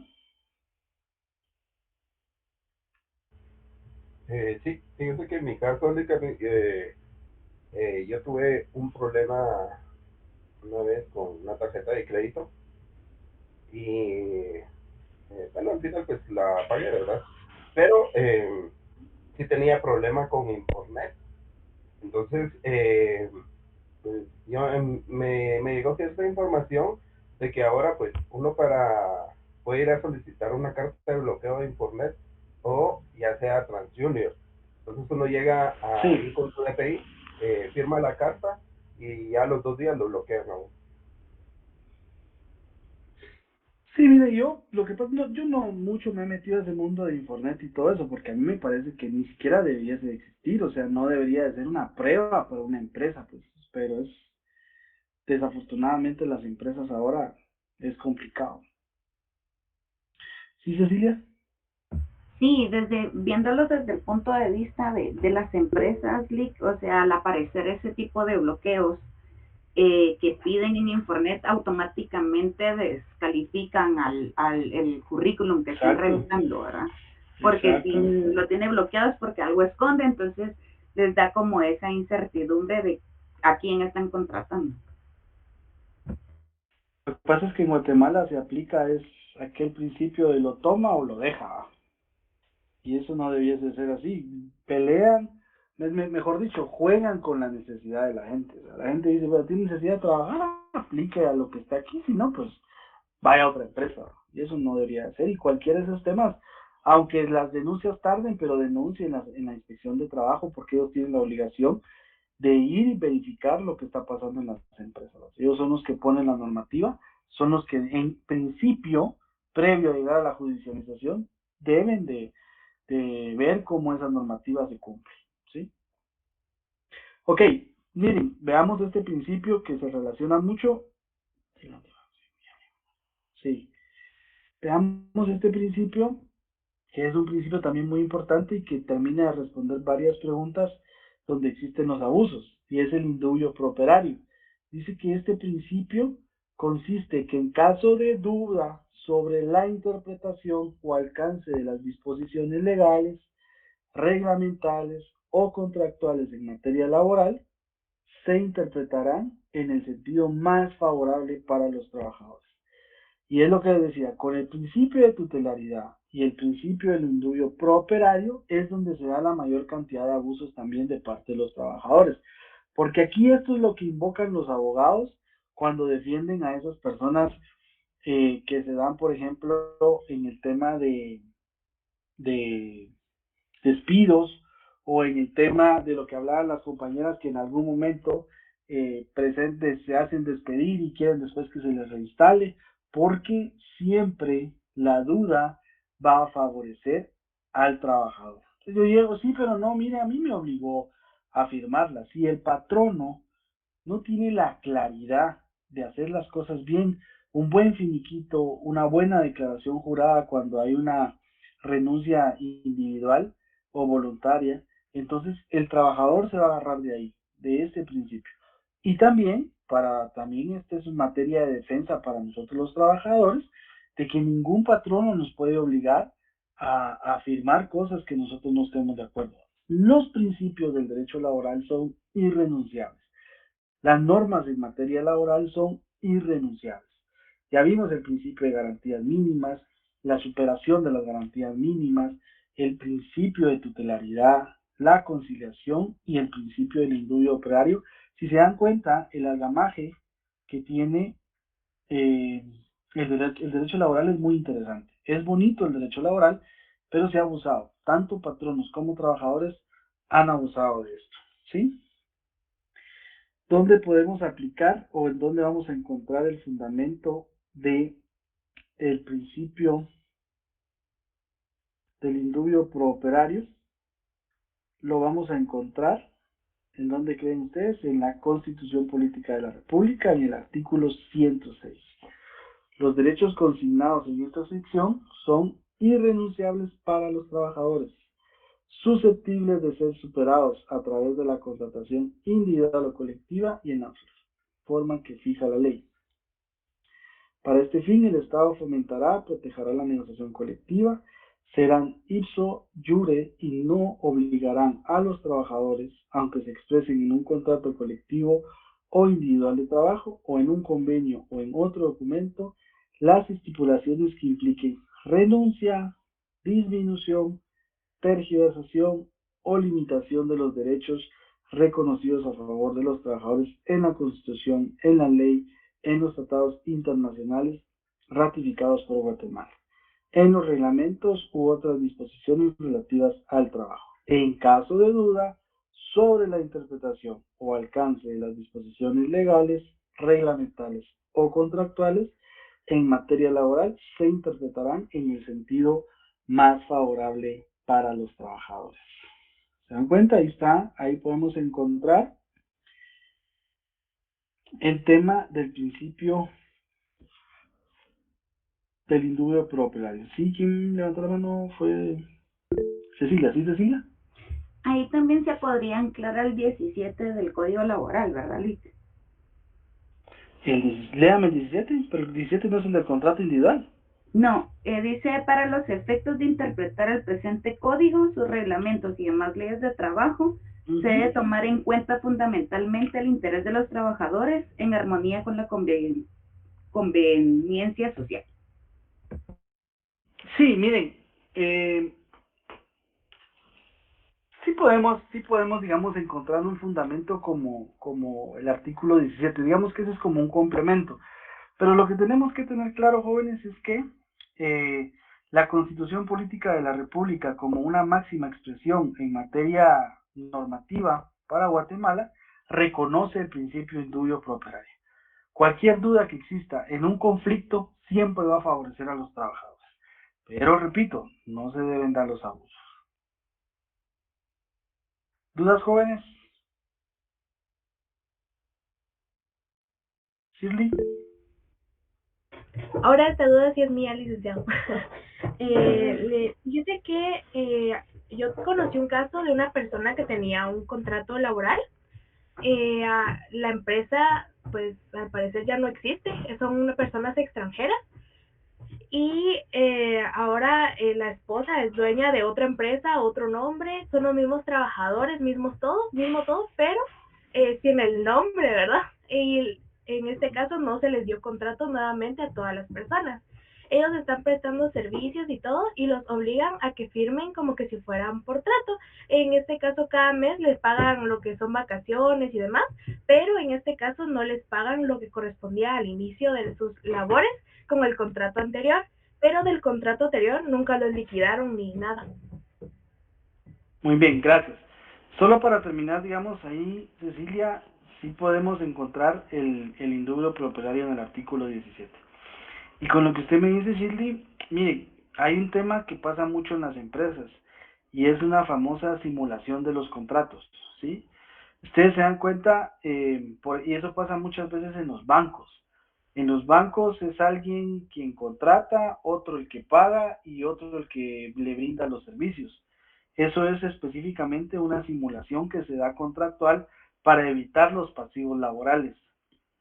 Sí, fíjense que en mi caso, yo tuve un problema una vez con una tarjeta de crédito y bueno, al final pues la pagué, ¿verdad? Pero sí tenía problemas con Informet. Entonces, pues, me llegó cierta información de que ahora pues uno puede ir a solicitar una carta de bloqueo de Informet o ya sea TransJunior. Entonces uno llega ahí con su DPI, firma la carta y ya a los 2 días lo bloquean a uno. Sí, mire, lo que pasa, yo no mucho me he metido en ese mundo de Infornet y todo eso, porque a mí me parece que ni siquiera debiese de existir, o sea, no debería de ser una prueba para una empresa, pues, pero desafortunadamente las empresas ahora es complicado. ¿Sí, Cecilia? Sí, viéndolo desde el punto de vista de las empresas, Lick, o sea, al aparecer ese tipo de bloqueos que piden en Infornet, automáticamente descalifican el currículum que están revisando, ¿verdad? Porque si lo tiene bloqueado es porque algo esconde, entonces les da como esa incertidumbre de a quién están contratando. Lo que pasa es que en Guatemala se aplica aquel principio de lo toma o lo deja. Y eso no debiese ser así. Pelean, mejor dicho, juegan con la necesidad de la gente. O sea, la gente dice, bueno, tiene necesidad de trabajar, aplique a lo que está aquí, si no, pues vaya a otra empresa. Y eso no debería ser. Y cualquiera de esos temas, aunque las denuncias tarden, pero denuncien en la inspección de trabajo, porque ellos tienen la obligación de ir y verificar lo que está pasando en las empresas. Ellos son los que ponen la normativa, son los que en principio, previo a llegar a la judicialización, deben de ver cómo esa normativa se cumple, ¿sí? Ok, miren, veamos este principio que se relaciona mucho. Sí, veamos este principio que es un principio también muy importante y que termina de responder varias preguntas donde existen los abusos, y es el indubio pro operario. Dice que este principio consiste que en caso de duda sobre la interpretación o alcance de las disposiciones legales, reglamentales o contractuales en materia laboral, se interpretarán en el sentido más favorable para los trabajadores. Y es lo que les decía, con el principio de tutelaridad y el principio del indubio pro operario es donde se da la mayor cantidad de abusos también de parte de los trabajadores. Porque aquí esto es lo que invocan los abogados cuando defienden a esas personas que se dan, por ejemplo, en el tema de despidos o en el tema de lo que hablaban las compañeras que en algún momento presentes se hacen despedir y quieren después que se les reinstale, porque siempre la duda va a favorecer al trabajador. Entonces yo digo, sí, pero no, mire, a mí me obligó a firmarla. Si el patrono no tiene la claridad de hacer las cosas bien, un buen finiquito, una buena declaración jurada cuando hay una renuncia individual o voluntaria, entonces el trabajador se va a agarrar de ahí, de ese principio. Y también, también esta es materia de defensa para nosotros los trabajadores, de que ningún patrono nos puede obligar a firmar cosas que nosotros no estemos de acuerdo. Los principios del derecho laboral son irrenunciables. Las normas en materia laboral son irrenunciables. Ya vimos el principio de garantías mínimas, la superación de las garantías mínimas, el principio de tutelaridad, la conciliación y el principio del indubio operario. Si se dan cuenta, el algamaje que tiene el derecho laboral es muy interesante. Es bonito el derecho laboral, pero se ha abusado. Tanto patronos como trabajadores han abusado de esto. ¿Sí? ¿Dónde podemos aplicar o en dónde vamos a encontrar el fundamento de el principio del indubio pro operario? Lo vamos a encontrar, ¿en dónde creen ustedes? En la Constitución Política de la República, en el artículo 106. Los derechos consignados en esta sección son irrenunciables para los trabajadores, susceptibles de ser superados a través de la contratación individual o colectiva y en la forma que fija la ley. Para este fin, el Estado fomentará, protegerá la negociación colectiva, serán ipso iure y no obligarán a los trabajadores, aunque se expresen en un contrato colectivo o individual de trabajo, o en un convenio o en otro documento, las estipulaciones que impliquen renuncia, disminución, tergiversación o limitación de los derechos reconocidos a favor de los trabajadores en la Constitución, en la ley, en los tratados internacionales ratificados por Guatemala, en los reglamentos u otras disposiciones relativas al trabajo. En caso de duda sobre la interpretación o alcance de las disposiciones legales, reglamentales o contractuales en materia laboral, se interpretarán en el sentido más favorable para los trabajadores. ¿Se dan cuenta? Ahí está, ahí podemos encontrar el tema del principio del indubio pro operario. ¿Sí? ¿Quién levantó la mano? Fue Cecilia. ¿Sí, Cecilia? Ahí también se podría anclar al 17 del Código Laboral, ¿verdad, Liz? Léame el 17, pero el 17 no es el del contrato individual. No, dice para los efectos de interpretar el presente código, sus reglamentos y demás leyes de trabajo, se debe tomar en cuenta fundamentalmente el interés de los trabajadores en armonía con la conveniencia social. Sí, miren, sí podemos, digamos, encontrar un fundamento como el artículo 17. Digamos que ese es como un complemento. Pero lo que tenemos que tener claro, jóvenes, es que la Constitución Política de la República, como una máxima expresión en materia normativa para Guatemala, reconoce el principio indubio pro operario. Cualquier duda que exista en un conflicto siempre va a favorecer a los trabajadores. Pero repito, no se deben dar los abusos. ¿Dudas, jóvenes? Shirley. Ahora esta duda sí es mía, licenciado. Fíjese que yo conocí un caso de una persona que tenía un contrato laboral. La empresa, pues al parecer ya no existe, son personas extranjeras. Y ahora la esposa es dueña de otra empresa, otro nombre, son los mismos trabajadores, mismo todo, pero sin el nombre, ¿verdad? Y en este caso no se les dio contrato nuevamente a todas las personas. Ellos están prestando servicios y todo y los obligan a que firmen como que si fueran por trato. En este caso cada mes les pagan lo que son vacaciones y demás, pero en este caso no les pagan lo que correspondía al inicio de sus labores con el contrato anterior, pero del contrato anterior nunca los liquidaron ni nada. Muy bien, gracias. Solo para terminar, digamos, ahí, Cecilia, sí podemos encontrar el indubio propietario en el artículo 17. Y con lo que usted me dice, Shirley, mire, hay un tema que pasa mucho en las empresas y es una famosa simulación de los contratos, ¿sí? Ustedes se dan cuenta, y eso pasa muchas veces en los bancos. En los bancos es alguien quien contrata, otro el que paga y otro el que le brinda los servicios. Eso es específicamente una simulación que se da contractual para evitar los pasivos laborales,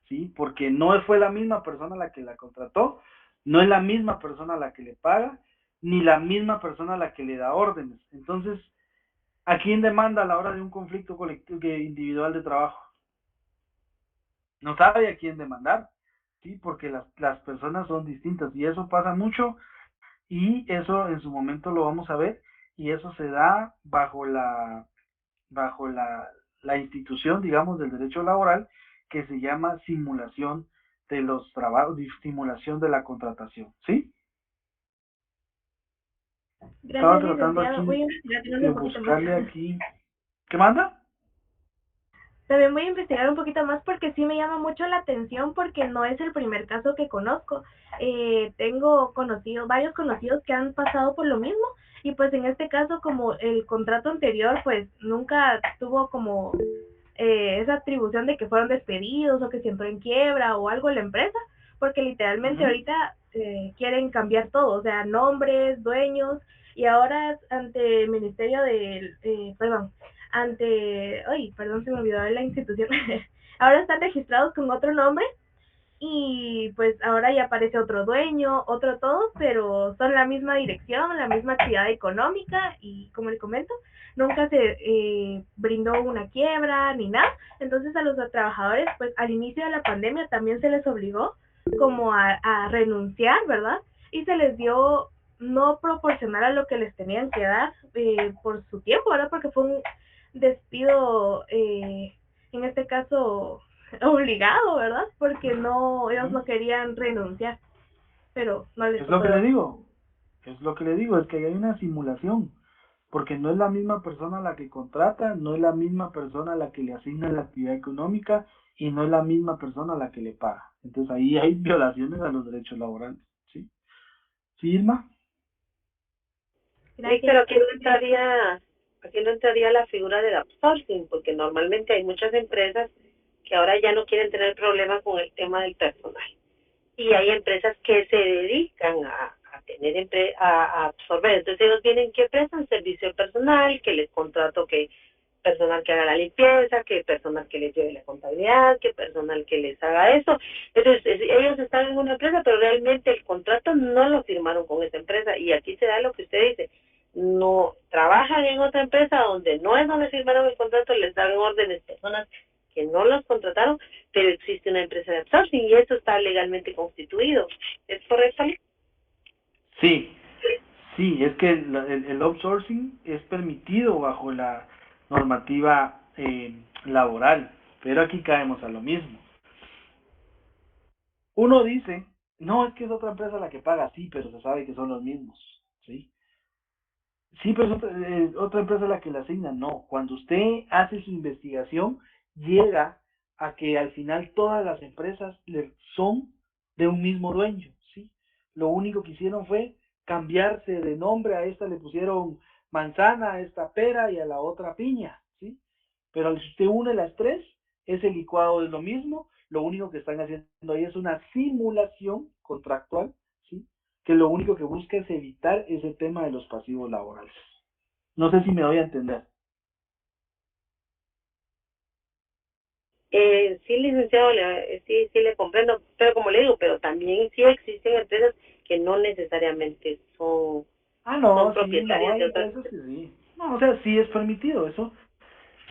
¿sí? Porque no fue la misma persona la que la contrató, no es la misma persona la que le paga, ni la misma persona la que le da órdenes. Entonces, ¿a quién demanda a la hora de un conflicto colectivo individual de trabajo? No sabe a quién demandar, ¿sí? Porque las personas son distintas y eso pasa mucho y eso en su momento lo vamos a ver y eso se da bajo la institución, digamos, del derecho laboral que se llama simulación de los trabajos, simulación de la contratación, ¿sí? Estaba Gracias, tratando licenciado. Voy aquí a investigar de un poquito más. buscarle aquí. ¿Qué manda? También voy a investigar un poquito más porque sí me llama mucho la atención porque no es el primer caso que conozco. Tengo varios conocidos que han pasado por lo mismo y pues en este caso como el contrato anterior pues nunca tuvo como esa atribución de que fueron despedidos o que se entró en quiebra o algo en la empresa, porque literalmente ahorita quieren cambiar todo, o sea, nombres, dueños, y ahora ante el Ministerio del, perdón, se me olvidó de la institución, ahora están registrados con otro nombre y pues ahora ya aparece otro dueño, otro todo, pero son la misma dirección, la misma actividad económica y como le comento, nunca se brindó una quiebra ni nada. Entonces a los trabajadores pues al inicio de la pandemia también se les obligó como a renunciar, ¿verdad? Y se les dio no proporcional a lo que les tenían que dar por su tiempo, ¿verdad? Porque fue un despido, en este caso obligado, ¿verdad? Porque no, ellos no querían renunciar, pero no les Es lo tocó. que le digo, es que hay una simulación, porque no es la misma persona la que contrata, no es la misma persona la que le asigna la actividad económica y no es la misma persona la que le paga. Entonces ahí hay violaciones a los derechos laborales, ¿sí? ¿Sí, Irma? Sí, pero aquí no entraría la figura del outsourcing, porque normalmente hay muchas empresas que ahora ya no quieren tener problemas con el tema del personal. Y hay empresas que se dedican a tener a absorber. Entonces ellos vienen que prestan servicio personal, que les contrato que personal que haga la limpieza, que personal que les lleve la contabilidad, que personal que les haga eso. Entonces ellos están en una empresa, pero realmente el contrato no lo firmaron con esa empresa. Y aquí se da lo que usted dice. No trabajan en otra empresa donde no es donde firmaron el contrato, les dan órdenes personas que no los contrataron, pero existe una empresa de outsourcing y eso está legalmente constituido. ¿Es correcto? Sí, sí, es que el outsourcing es permitido bajo la normativa laboral, pero aquí caemos a lo mismo. Uno dice, no, es que es otra empresa la que paga, sí, pero se sabe que son los mismos, ¿sí? Sí, pero es otra empresa la que le asigna. No, cuando usted hace su investigación, llega a que al final todas las empresas son de un mismo dueño, ¿sí? Lo único que hicieron fue cambiarse de nombre, a esta le pusieron manzana, a esta pera y a la otra piña, ¿sí? Pero si usted une las tres, ese licuado es lo mismo, lo único que están haciendo ahí es una simulación contractual, ¿sí? Que lo único que busca es evitar ese tema de los pasivos laborales. No sé si me doy a entender. Sí, licenciado, sí le comprendo, pero como le digo, pero también sí existen empresas que no necesariamente son, No, sí, propietarias hay de otras. empresas que sí. No, o sea, sí es permitido, eso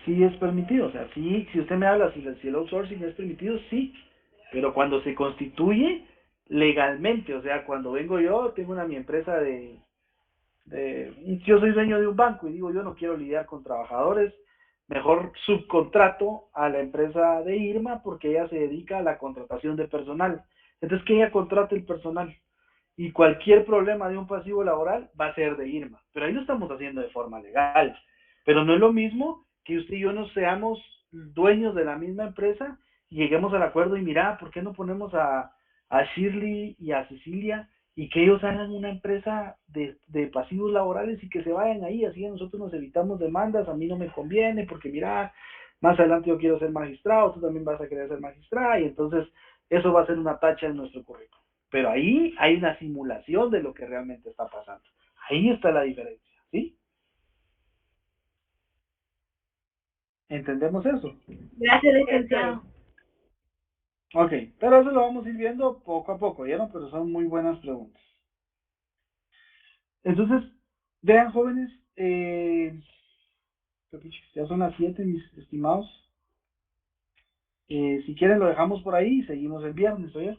sí es permitido. O sea, sí, si usted me habla, si el outsourcing es permitido, sí. Pero cuando se constituye legalmente, o sea, cuando vengo yo, tengo mi empresa yo soy dueño de un banco y digo, yo no quiero lidiar con trabajadores, mejor subcontrato a la empresa de Irma porque ella se dedica a la contratación de personal. Entonces, que ella contrate el personal y cualquier problema de un pasivo laboral va a ser de Irma. Pero ahí lo estamos haciendo de forma legal. Pero no es lo mismo que usted y yo no seamos dueños de la misma empresa y lleguemos al acuerdo y mira, ¿por qué no ponemos a Shirley y a Cecilia y que ellos hagan una empresa de pasivos laborales y que se vayan ahí? Así nosotros nos evitamos demandas, a mí no me conviene porque mira, más adelante yo quiero ser magistrado, tú también vas a querer ser magistrada y entonces eso va a ser una tacha en nuestro currículum. Pero ahí hay una simulación de lo que realmente está pasando. Ahí está la diferencia, ¿sí? ¿Entendemos eso? Gracias, licenciado. Ok, pero eso lo vamos a ir viendo poco a poco, ¿ya no? Pero son muy buenas preguntas. Entonces, vean, jóvenes, ya son las 7, mis estimados. Si quieren lo dejamos por ahí y seguimos el viernes, ¿oye?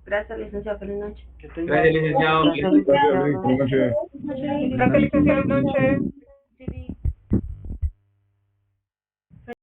Gracias, licenciado. Feliz noche. Gracias, licenciado. Gracias, licenciado. Gracias, licenciado. Buenas noches.